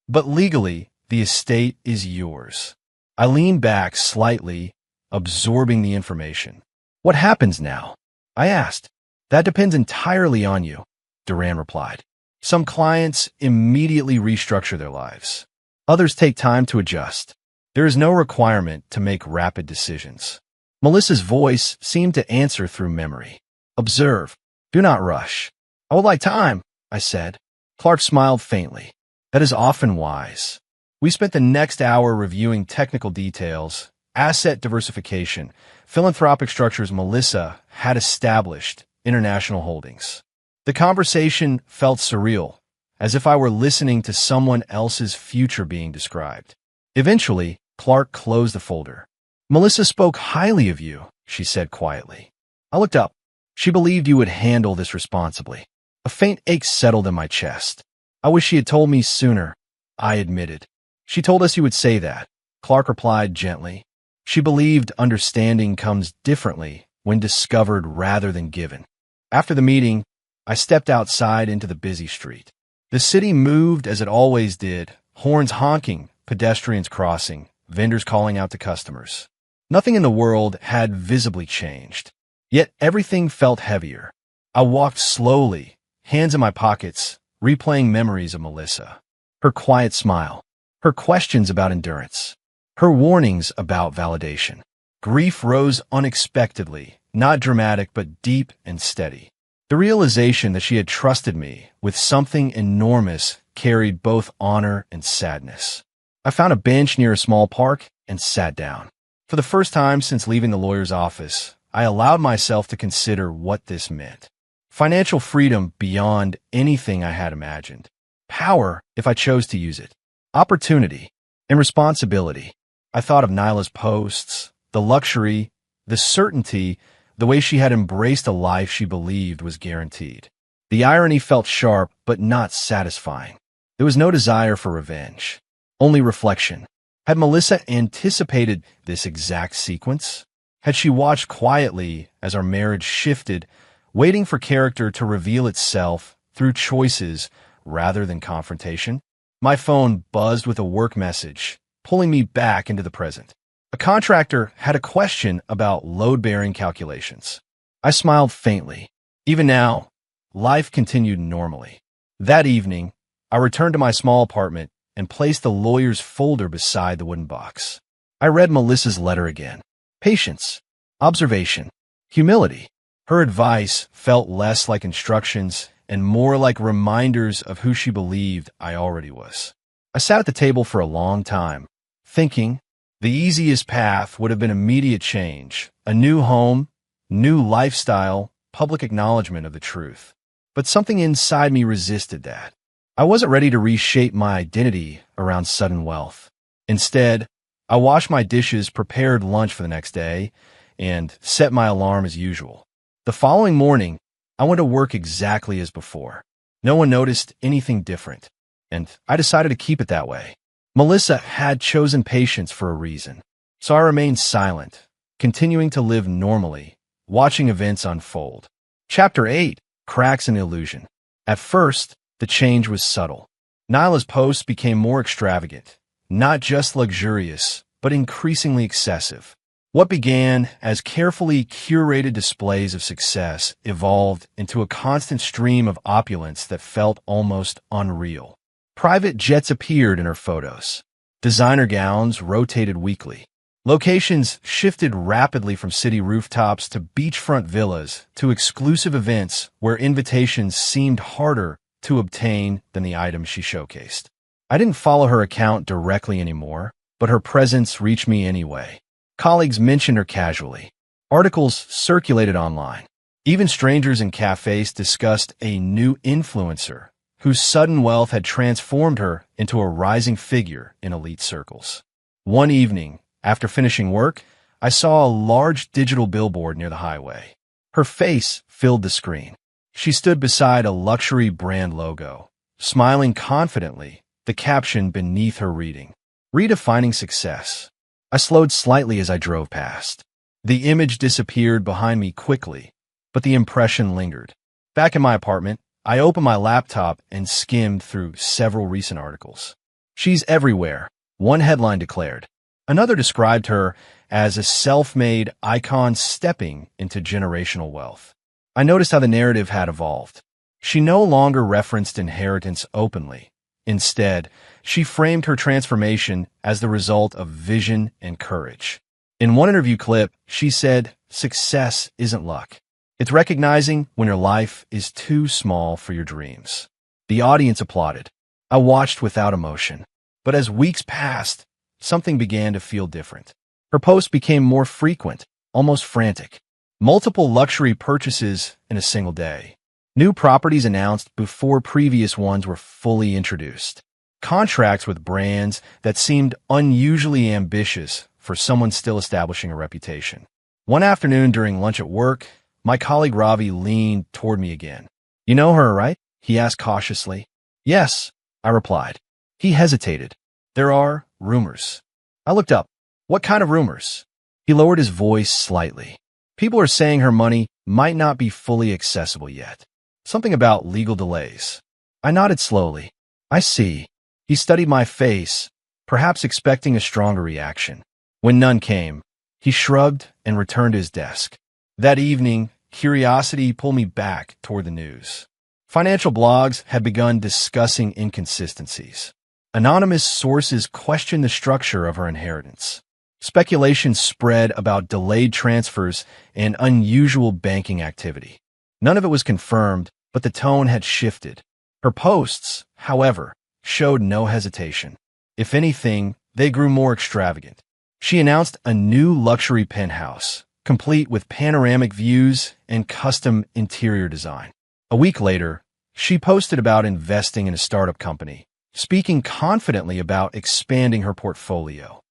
But legally, the estate is yours." I leaned back slightly, absorbing the information. "What happens now?" I asked. "That depends entirely on you," Duran replied. "Some clients immediately restructure their lives. Others take time to adjust. There is no requirement to make rapid decisions." Melissa's voice seemed to answer through memory. "Observe. Do not rush." "I would like time," I said. Clark smiled faintly. "That is often wise." We spent the next hour reviewing technical details, asset diversification, philanthropic structures Melissa had established, international holdings. The conversation felt surreal, as if I were listening to someone else's future being described. Eventually, Clark closed the folder. "Melissa spoke highly of you," she said quietly. I looked up. "She believed you would handle this responsibly." A faint ache settled in my chest. "I wish she had told me sooner," I admitted. "She told us you would say that," Clark replied gently. "She believed understanding comes differently when discovered rather than given." After the meeting, I stepped outside into the busy street. The city moved as it always did, horns honking, pedestrians crossing, vendors calling out to customers. Nothing in the world had visibly changed. Yet everything felt heavier. I walked slowly, hands in my pockets, replaying memories of Melissa. Her quiet smile. Her questions about endurance. Her warnings about validation. Grief rose unexpectedly, not dramatic but deep and steady. The realization that she had trusted me with something enormous carried both honor and sadness. I found a bench near a small park and sat down. For the first time since leaving the lawyer's office, I allowed myself to consider what this meant. Financial freedom beyond anything I had imagined. Power if I chose to use it. Opportunity and responsibility. I thought of Nyla's posts, the luxury, the certainty, the way she had embraced a life she believed was guaranteed. The irony felt sharp but not satisfying. There was no desire for revenge, only reflection. Had Melissa anticipated this exact sequence? Had she watched quietly as our marriage shifted, waiting for character to reveal itself through choices rather than confrontation? My phone buzzed with a work message, pulling me back into the present. A contractor had a question about load-bearing calculations. I smiled faintly. Even now, life continued normally. That evening, I returned to my small apartment and placed the lawyer's folder beside the wooden box. I read Melissa's letter again. Patience, observation, humility. Her advice felt less like instructions and more like reminders of who she believed I already was. I sat at the table for a long time, thinking the easiest path would have been immediate change, a new home, new lifestyle, public acknowledgement of the truth. But something inside me resisted that. I wasn't ready to reshape my identity around sudden wealth. Instead, I washed my dishes, prepared lunch for the next day, and set my alarm as usual. The following morning, I went to work exactly as before. No one noticed anything different, and I decided to keep it that way. Melissa had chosen patience for a reason, so I remained silent, continuing to live normally, watching events unfold. Chapter 8. Cracks in Illusion. At first, the change was subtle. Nyla's posts became more extravagant, not just luxurious, but increasingly excessive. What began as carefully curated displays of success evolved into a constant stream of opulence that felt almost unreal. Private jets appeared in her photos. Designer gowns rotated weekly. Locations shifted rapidly from city rooftops to beachfront villas to exclusive events where invitations seemed harder to obtain than the items she showcased. I didn't follow her account directly anymore, but her presence reached me anyway. Colleagues mentioned her casually. Articles circulated online. Even strangers in cafes discussed a new influencer whose sudden wealth had transformed her into a rising figure in elite circles. One evening, after finishing work, I saw a large digital billboard near the highway. Her face filled the screen. She stood beside a luxury brand logo, smiling confidently, the caption beneath her reading, "Redefining Success." I slowed slightly as I drove past. The image disappeared behind me quickly, but the impression lingered. Back in my apartment, I opened my laptop and skimmed through several recent articles. "She's everywhere," one headline declared. Another described her as a self-made icon stepping into generational wealth. I noticed how the narrative had evolved. She no longer referenced inheritance openly. Instead, she framed her transformation as the result of vision and courage. In one interview clip, she said, "Success isn't luck. It's recognizing when your life is too small for your dreams." The audience applauded. I watched without emotion. But as weeks passed, something began to feel different. Her posts became more frequent, almost frantic. Multiple luxury purchases in a single day. New properties announced before previous ones were fully introduced. Contracts with brands that seemed unusually ambitious for someone still establishing a reputation. One afternoon during lunch at work, my colleague Ravi leaned toward me again. "You know her, right?" he asked cautiously. "Yes," I replied. He hesitated. "There are rumors." I looked up. "What kind of rumors?" He lowered his voice slightly. "People are saying her money might not be fully accessible yet. Something about legal delays." I nodded slowly. "I see." He studied my face, perhaps expecting a stronger reaction. When none came, he shrugged and returned to his desk. That evening, curiosity pulled me back toward the news. Financial blogs had begun discussing inconsistencies. Anonymous sources questioned the structure of her inheritance. Speculation spread about delayed transfers and unusual banking activity. None of it was confirmed, but the tone had shifted. Her posts, however, showed no hesitation. If anything, they grew more extravagant. She announced a new luxury penthouse, complete with panoramic views and custom interior design. A week later, she posted about investing in a startup company, speaking confidently about expanding her portfolio.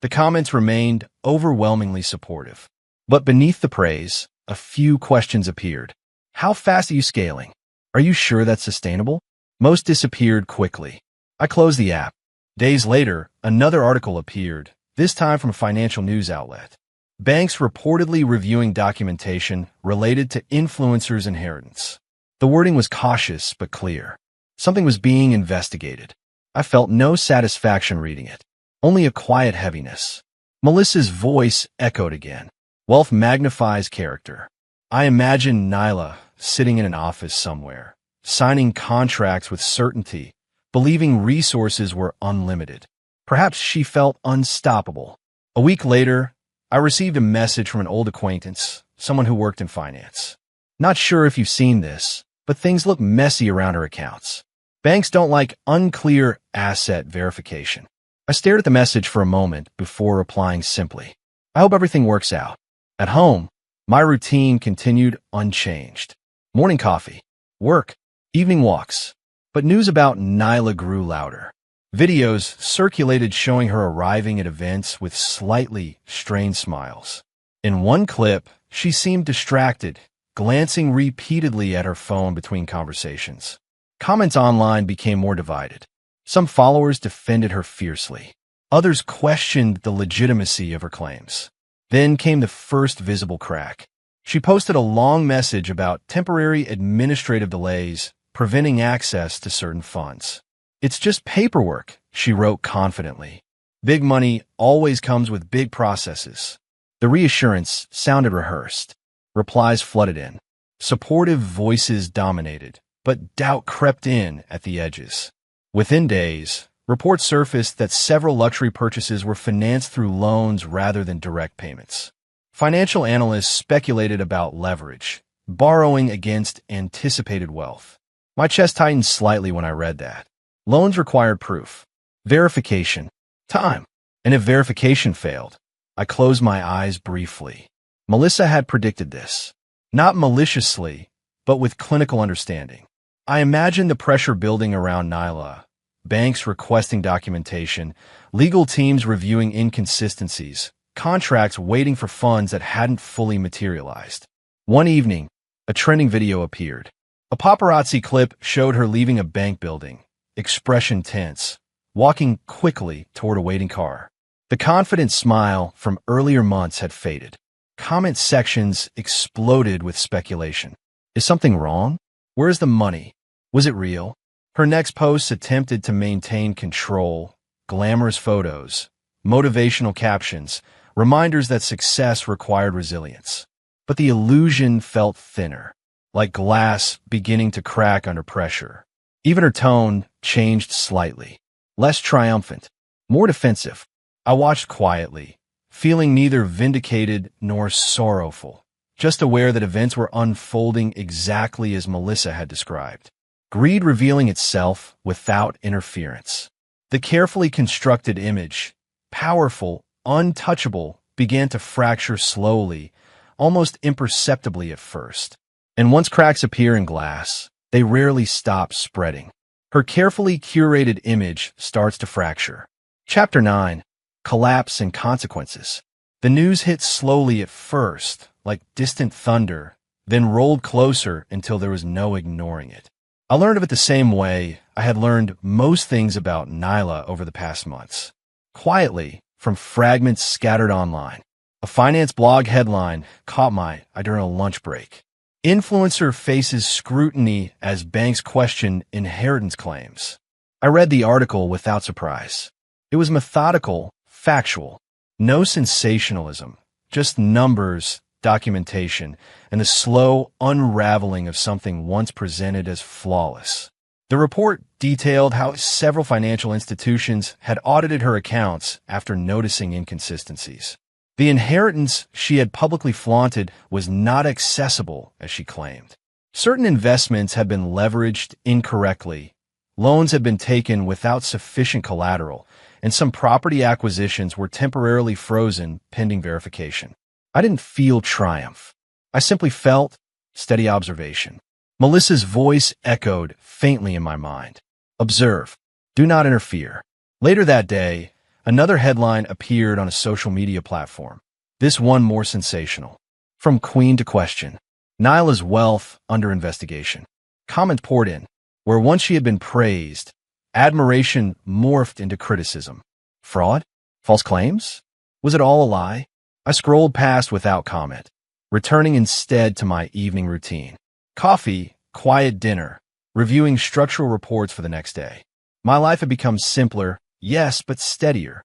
The comments remained overwhelmingly supportive. But beneath the praise, a few questions appeared. How fast are you scaling? Are you sure that's sustainable? Most disappeared quickly. I closed the app. Days later, another article appeared, this time from a financial news outlet. Banks reportedly reviewing documentation related to influencers' inheritance. The wording was cautious but clear. Something was being investigated. I felt no satisfaction reading it, only a quiet heaviness. Melissa's voice echoed again. Wealth magnifies character. I imagined Nyla sitting in an office somewhere, signing contracts with certainty, believing resources were unlimited. Perhaps she felt unstoppable. A week later, I received a message from an old acquaintance, someone who worked in finance. Not sure if you've seen this, but things look messy around her accounts. Banks don't like unclear asset verification. I stared at the message for a moment before replying simply, I hope everything works out. At home, my routine continued unchanged. Morning coffee, work, evening walks. But news about Nyla grew louder. Videos circulated showing her arriving at events with slightly strained smiles. In one clip, she seemed distracted, glancing repeatedly at her phone between conversations. Comments online became more divided. Some followers defended her fiercely. Others questioned the legitimacy of her claims. Then came the first visible crack. She posted a long message about temporary administrative delays preventing access to certain funds. It's just paperwork, she wrote confidently. Big money always comes with big processes. The reassurance sounded rehearsed. Replies flooded in. Supportive voices dominated, but doubt crept in at the edges. Within days, reports surfaced that several luxury purchases were financed through loans rather than direct payments. Financial analysts speculated about leverage, borrowing against anticipated wealth. My chest tightened slightly when I read that. Loans required proof, verification, time. And if verification failed, I closed my eyes briefly. Melissa had predicted this. Not maliciously, but with clinical understanding. I imagined the pressure building around Nyla, banks requesting documentation, legal teams reviewing inconsistencies, contracts waiting for funds that hadn't fully materialized. One evening, a trending video appeared. A paparazzi clip showed her leaving a bank building, expression tense, walking quickly toward a waiting car. The confident smile from earlier months had faded. Comment sections exploded with speculation. Is something wrong? Where's the money? Was it real? Her next posts attempted to maintain control, glamorous photos, motivational captions, reminders that success required resilience. But the illusion felt thinner, like glass beginning to crack under pressure. Even her tone changed slightly, less triumphant, more defensive. I watched quietly, feeling neither vindicated nor sorrowful, just aware that events were unfolding exactly as Melissa had described. Greed revealing itself without interference. The carefully constructed image, powerful, untouchable, began to fracture slowly, almost imperceptibly at first. And once cracks appear in glass, they rarely stop spreading. Her carefully curated image starts to fracture. Chapter 9. Collapse and Consequences. The news hit slowly at first, like distant thunder, then rolled closer until there was no ignoring it. I learned of it the same way I had learned most things about Nyla over the past months. Quietly, from fragments scattered online. A finance blog headline caught my eye during a lunch break. Influencer faces scrutiny as banks question inheritance claims. I read the article without surprise. It was methodical, factual, no sensationalism, just numbers, documentation, and the slow unraveling of something once presented as flawless. The report detailed how several financial institutions had audited her accounts after noticing inconsistencies. The inheritance she had publicly flaunted was not accessible, as she claimed. Certain investments had been leveraged incorrectly, loans had been taken without sufficient collateral, and some property acquisitions were temporarily frozen pending verification. I didn't feel triumph. I simply felt steady observation. Melissa's voice echoed faintly in my mind. Observe. Do not interfere. Later that day, another headline appeared on a social media platform. This one more sensational. From queen to question. Nyla's wealth under investigation. Comment poured in. Where once she had been praised, admiration morphed into criticism. Fraud? False claims? Was it all a lie? I scrolled past without comment, returning instead to my evening routine. Coffee, quiet dinner, reviewing structural reports for the next day. My life had become simpler, yes, but steadier.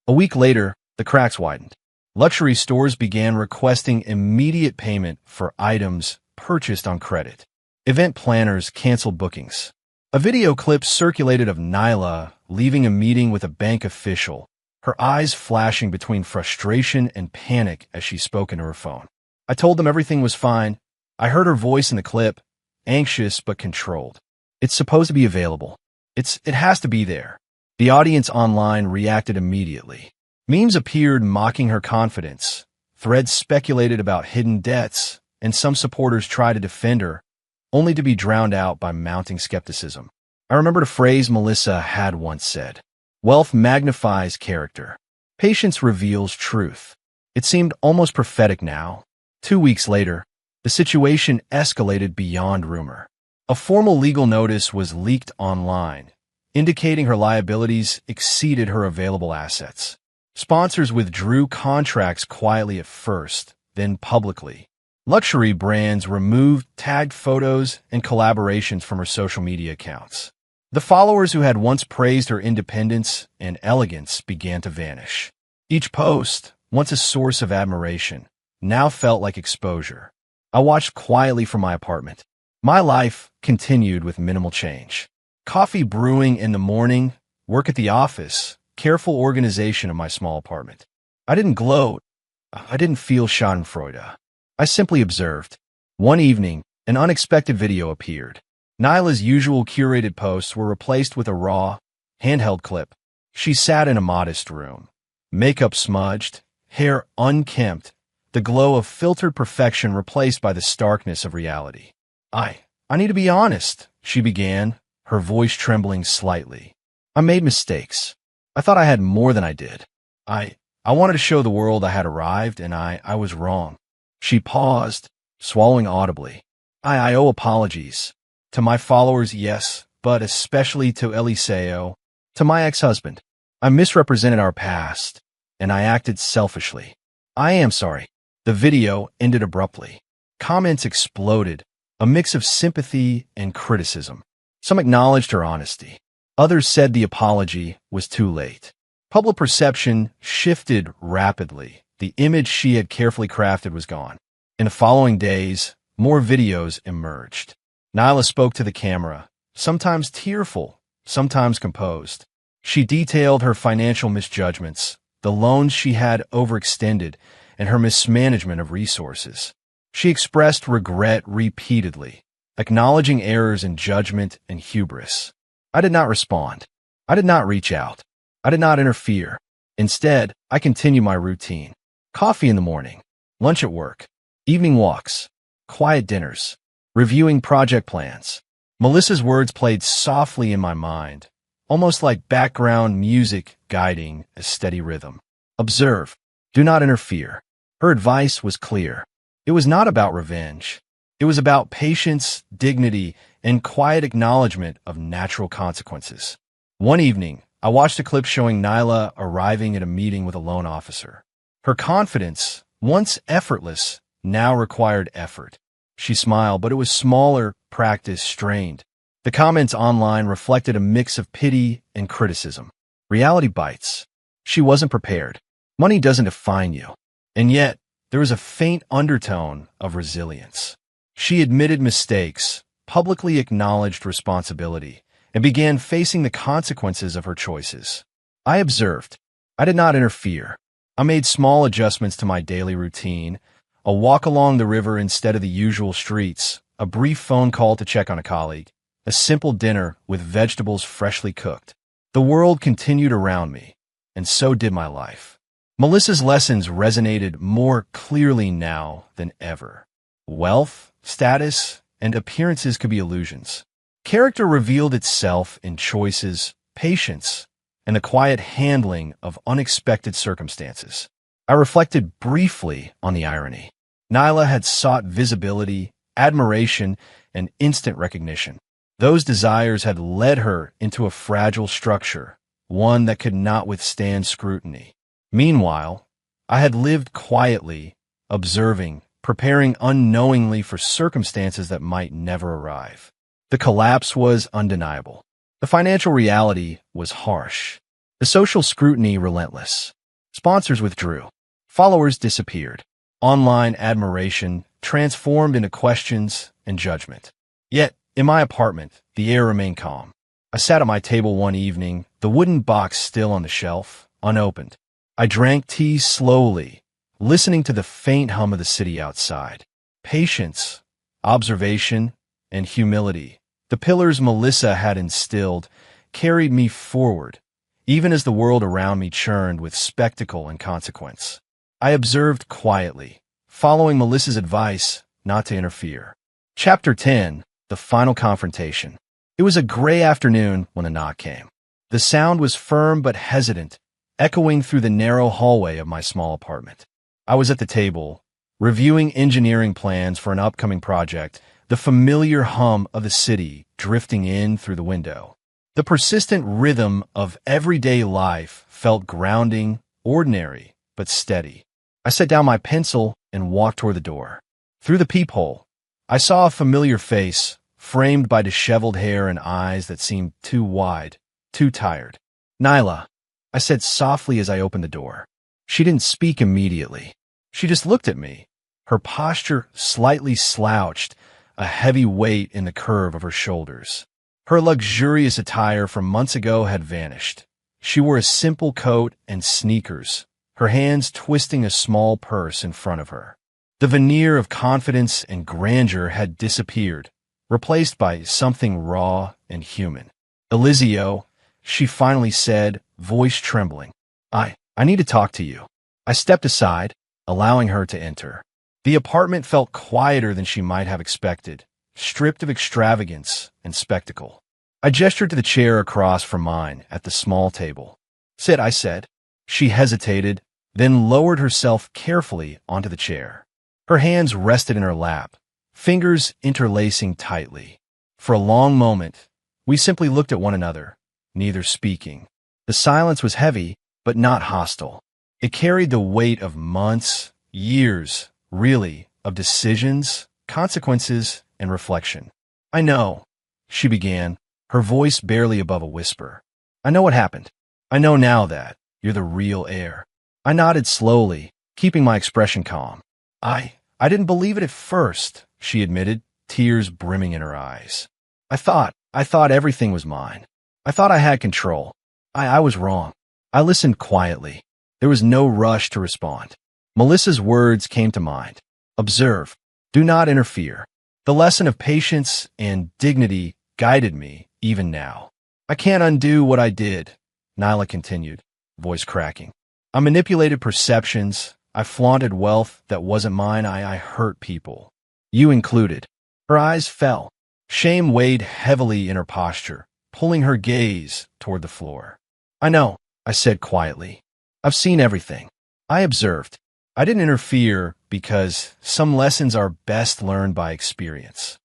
A week later, the cracks widened. Luxury stores began requesting immediate payment for items purchased on credit. Event planners canceled bookings. A video clip circulated of Nyla leaving a meeting with a bank official, her eyes flashing between frustration and panic as she spoke into her phone. I told them everything was fine. I heard her voice in the clip, anxious but controlled. It's supposed to be available. It has to be there. The audience online reacted immediately. Memes appeared mocking her confidence. Threads speculated about hidden debts, and some supporters tried to defend her, only to be drowned out by mounting skepticism. I remembered a phrase Melissa had once said. Wealth magnifies character. Patience reveals truth. It seemed almost prophetic now. 2 weeks later, the situation escalated beyond rumor. A formal legal notice was leaked online, indicating her liabilities exceeded her available assets. Sponsors withdrew contracts quietly at first, then publicly. Luxury brands removed tagged photos and collaborations from her social media accounts. The followers who had once praised her independence and elegance began to vanish. Each post, once a source of admiration, now felt like exposure. I watched quietly from my apartment. My life continued with minimal change. Coffee brewing in the morning, work at the office, careful organization of my small apartment. I didn't gloat. I didn't feel schadenfreude. I simply observed. One evening, an unexpected video appeared. Nyla's usual curated posts were replaced with a raw, handheld clip. She sat in a modest room. Makeup smudged, hair unkempt, the glow of filtered perfection replaced by the starkness of reality. I need to be honest, she began, her voice trembling slightly. I made mistakes. I thought I had more than I did. I wanted to show the world I had arrived, and I was wrong. She paused, swallowing audibly. I owe apologies. To my followers, yes, but especially to Eliseo, to my ex-husband. I misrepresented our past, and I acted selfishly. I am sorry. The video ended abruptly. Comments exploded, a mix of sympathy and criticism. Some acknowledged her honesty. Others said the apology was too late. Public perception shifted rapidly. The image she had carefully crafted was gone. In the following days, more videos emerged. Nyla spoke to the camera, sometimes tearful, sometimes composed. She detailed her financial misjudgments, the loans she had overextended, and her mismanagement of resources. She expressed regret repeatedly, acknowledging errors in judgment and hubris. I did not respond. I did not reach out. I did not interfere. Instead, I continued my routine. Coffee in the morning, lunch at work, evening walks, quiet dinners, reviewing project plans. Melissa's words played softly in my mind, almost like background music guiding a steady rhythm. Observe. Do not interfere. Her advice was clear. It was not about revenge. It was about patience, dignity, and quiet acknowledgement of natural consequences. One evening, I watched a clip showing Nyla arriving at a meeting with a loan officer. Her confidence, once effortless, now required effort. She smiled, but it was smaller, practiced, strained. The comments online reflected a mix of pity and criticism. Reality bites. She wasn't prepared. Money doesn't define you. And yet, there was a faint undertone of resilience. She admitted mistakes, publicly acknowledged responsibility, and began facing the consequences of her choices. I observed. I did not interfere. I made small adjustments to my daily routine, a walk along the river instead of the usual streets, a brief phone call to check on a colleague, a simple dinner with vegetables freshly cooked. The world continued around me, and so did my life. Melissa's lessons resonated more clearly now than ever. Wealth, status, and appearances could be illusions. Character revealed itself in choices, patience, and the quiet handling of unexpected circumstances. I reflected briefly on the irony. Nyla had sought visibility, admiration, and instant recognition. Those desires had led her into a fragile structure, one that could not withstand scrutiny. Meanwhile, I had lived quietly, observing, preparing unknowingly for circumstances that might never arrive. The collapse was undeniable. The financial reality was harsh. The social scrutiny relentless. Sponsors withdrew. Followers disappeared. Online admiration transformed into questions and judgment. Yet, in my apartment, the air remained calm. I sat at my table one evening, the wooden box still on the shelf, unopened. I drank tea slowly, listening to the faint hum of the city outside. Patience, observation, and humility, the pillars Melissa had instilled, carried me forward, even as the world around me churned with spectacle and consequence. I observed quietly, following Melissa's advice not to interfere. Chapter 10, The Final Confrontation. It was a gray afternoon when the knock came. The sound was firm but hesitant, echoing through the narrow hallway of my small apartment. I was at the table, reviewing engineering plans for an upcoming project, the familiar hum of the city drifting in through the window. The persistent rhythm of everyday life felt grounding, ordinary, but steady. I set down my pencil and walked toward the door. Through the peephole, I saw a familiar face, framed by disheveled hair and eyes that seemed too wide, too tired. "Nyla," I said softly as I opened the door. She didn't speak immediately. She just looked at me, her posture slightly slouched, a heavy weight in the curve of her shoulders. Her luxurious attire from months ago had vanished. She wore a simple coat and sneakers, her hands twisting a small purse in front of her. The veneer of confidence and grandeur had disappeared, replaced by something raw and human. "Elizio," she finally said, voice trembling. I need to talk to you." I stepped aside, allowing her to enter. The apartment felt quieter than she might have expected, stripped of extravagance and spectacle. I gestured to the chair across from mine at the small table. "Sit," I said. She hesitated, then lowered herself carefully onto the chair. Her hands rested in her lap, fingers interlacing tightly. For a long moment, we simply looked at one another, neither speaking. The silence was heavy, but not hostile. It carried the weight of months, years, really, of decisions, consequences, and reflection. "I know," she began, her voice barely above a whisper. "I know what happened. I know now that you're the real heir." I nodded slowly, keeping my expression calm. I didn't believe it at first," she admitted, tears brimming in her eyes. I thought everything was mine. I thought I had control. I was wrong." I listened quietly. There was no rush to respond. Melissa's words came to mind. "Observe. Do not interfere." The lesson of patience and dignity guided me even now. "I can't undo what I did," Nyla continued, voice cracking. "I manipulated perceptions. I flaunted wealth that wasn't mine. I hurt people. You included." Her eyes fell. Shame weighed heavily in her posture, pulling her gaze toward the floor. "I know," I said quietly. "I've seen everything. I observed. I didn't interfere because some lessons are best learned by experience."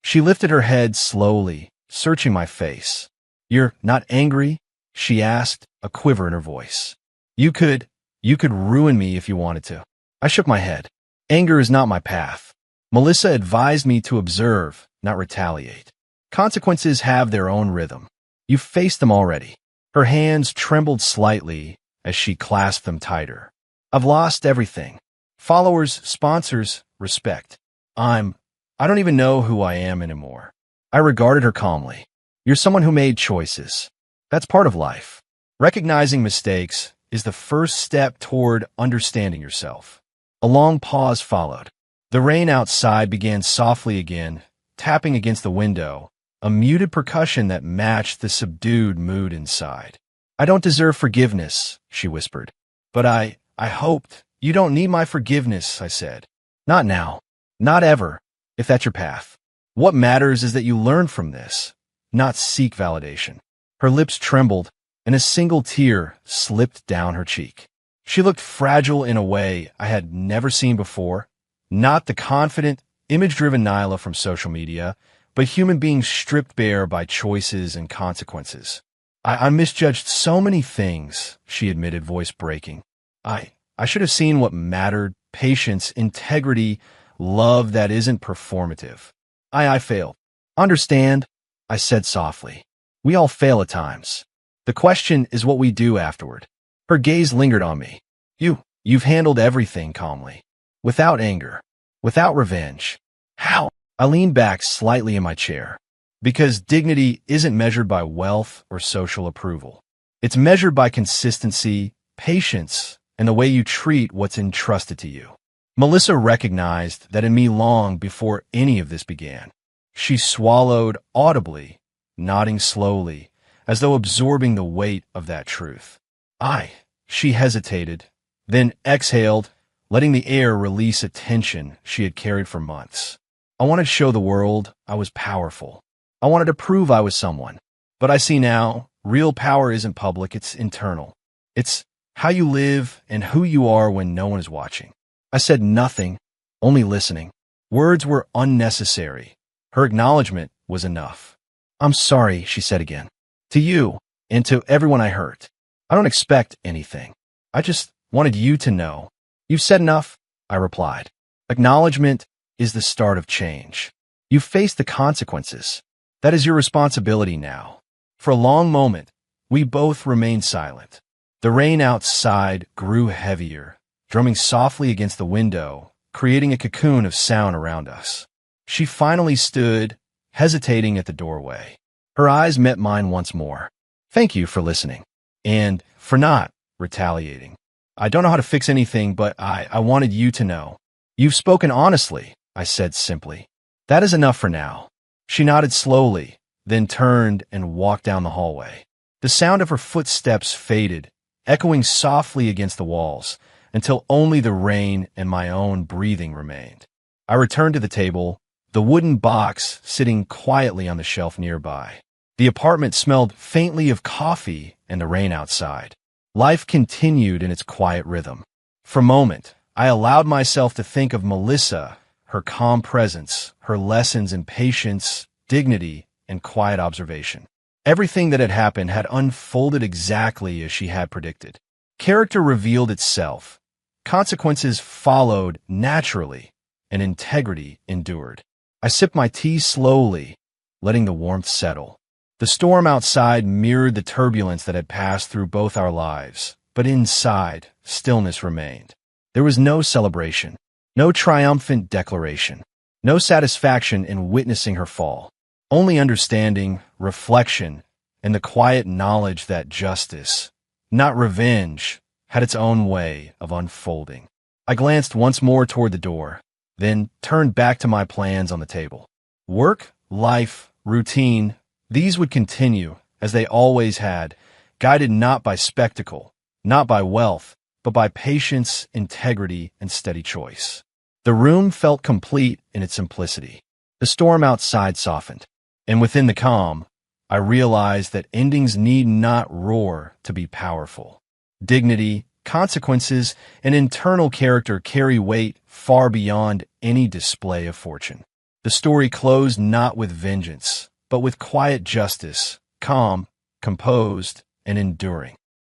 She lifted her head slowly, searching my face. "You're not angry?" she asked, a quiver in her voice. You could ruin me if you wanted to." I shook my head. "Anger is not my path. Melissa advised me to observe, not retaliate. Consequences have their own rhythm. You've faced them already." Her hands trembled slightly as she clasped them tighter. "I've lost everything. Followers, sponsors, respect. I don't even know who I am anymore." I regarded her calmly. "You're someone who made choices. That's part of life. Recognizing mistakes is the first step toward understanding yourself." A long pause followed. The rain outside began softly again, tapping against the window, a muted percussion that matched the subdued mood inside. "I don't deserve forgiveness," she whispered, "but I I hoped. You don't need my forgiveness, I said. Not now. Not ever, if that's your path. What matters is that you learn from this, not seek validation. Her lips trembled, and a single tear slipped down her cheek. She looked fragile in a way I had never seen before, not the confident, image-driven Nyla from social media, but human beings stripped bare by choices and consequences. I misjudged so many things, she admitted, voice breaking. I should have seen what mattered, patience, integrity, love that isn't performative. I failed. Understand, I said softly. We all fail at times. The question is what we do afterward. Her gaze lingered on me. You've handled everything calmly. Without anger. Without revenge. How? I leaned back slightly in my chair. Because dignity isn't measured by wealth or social approval. It's measured by consistency, patience, and the way you treat what's entrusted to you. Melissa recognized that in me long before any of this began. She swallowed audibly, nodding slowly, as though absorbing the weight of that truth. She hesitated, then exhaled, letting the air release a tension she had carried for months. I wanted to show the world I was powerful. I wanted to prove I was someone. But I see now, real power isn't public, it's internal. It's how you live and who you are when no one is watching. I said nothing, only listening. Words were unnecessary. Her acknowledgement was enough. I'm sorry, she said again. To you, and to everyone I hurt. I don't expect anything. I just wanted you to know. You've said enough, I replied. Acknowledgement is the start of change. You've faced the consequences. That is your responsibility now. For a long moment, we both remained silent. The rain outside grew heavier, drumming softly against the window, creating a cocoon of sound around us. She finally stood, hesitating at the doorway. Her eyes met mine once more. Thank you for listening. And for not retaliating. I don't know how to fix anything, but I wanted you to know. You've spoken honestly, I said simply. That is enough for now. She nodded slowly, then turned and walked down the hallway. The sound of her footsteps faded, echoing softly against the walls, until only the rain and my own breathing remained. I returned to the table, the wooden box sitting quietly on the shelf nearby. The apartment smelled faintly of coffee and the rain outside. Life continued in its quiet rhythm. For a moment, I allowed myself to think of Melissa, her calm presence, her lessons in patience, dignity, and quiet observation. Everything that had happened had unfolded exactly as she had predicted. Character revealed itself. Consequences followed naturally, and integrity endured. I sipped my tea slowly, letting the warmth settle. The storm outside mirrored the turbulence that had passed through both our lives, but inside, stillness remained. There was no celebration, no triumphant declaration, no satisfaction in witnessing her fall, only understanding, reflection, and the quiet knowledge that justice, not revenge, had its own way of unfolding. I glanced once more toward the door, then turned back to my plans on the table. Work, life, routine, these would continue, as they always had, guided not by spectacle, not by wealth, but by patience, integrity, and steady choice. The room felt complete in its simplicity. The storm outside softened, and within the calm, I realized that endings need not roar to be powerful. Dignity, consequences, and internal character carry weight far beyond any display of fortune. The story closed not with vengeance, but with quiet justice, calm, composed, and enduring.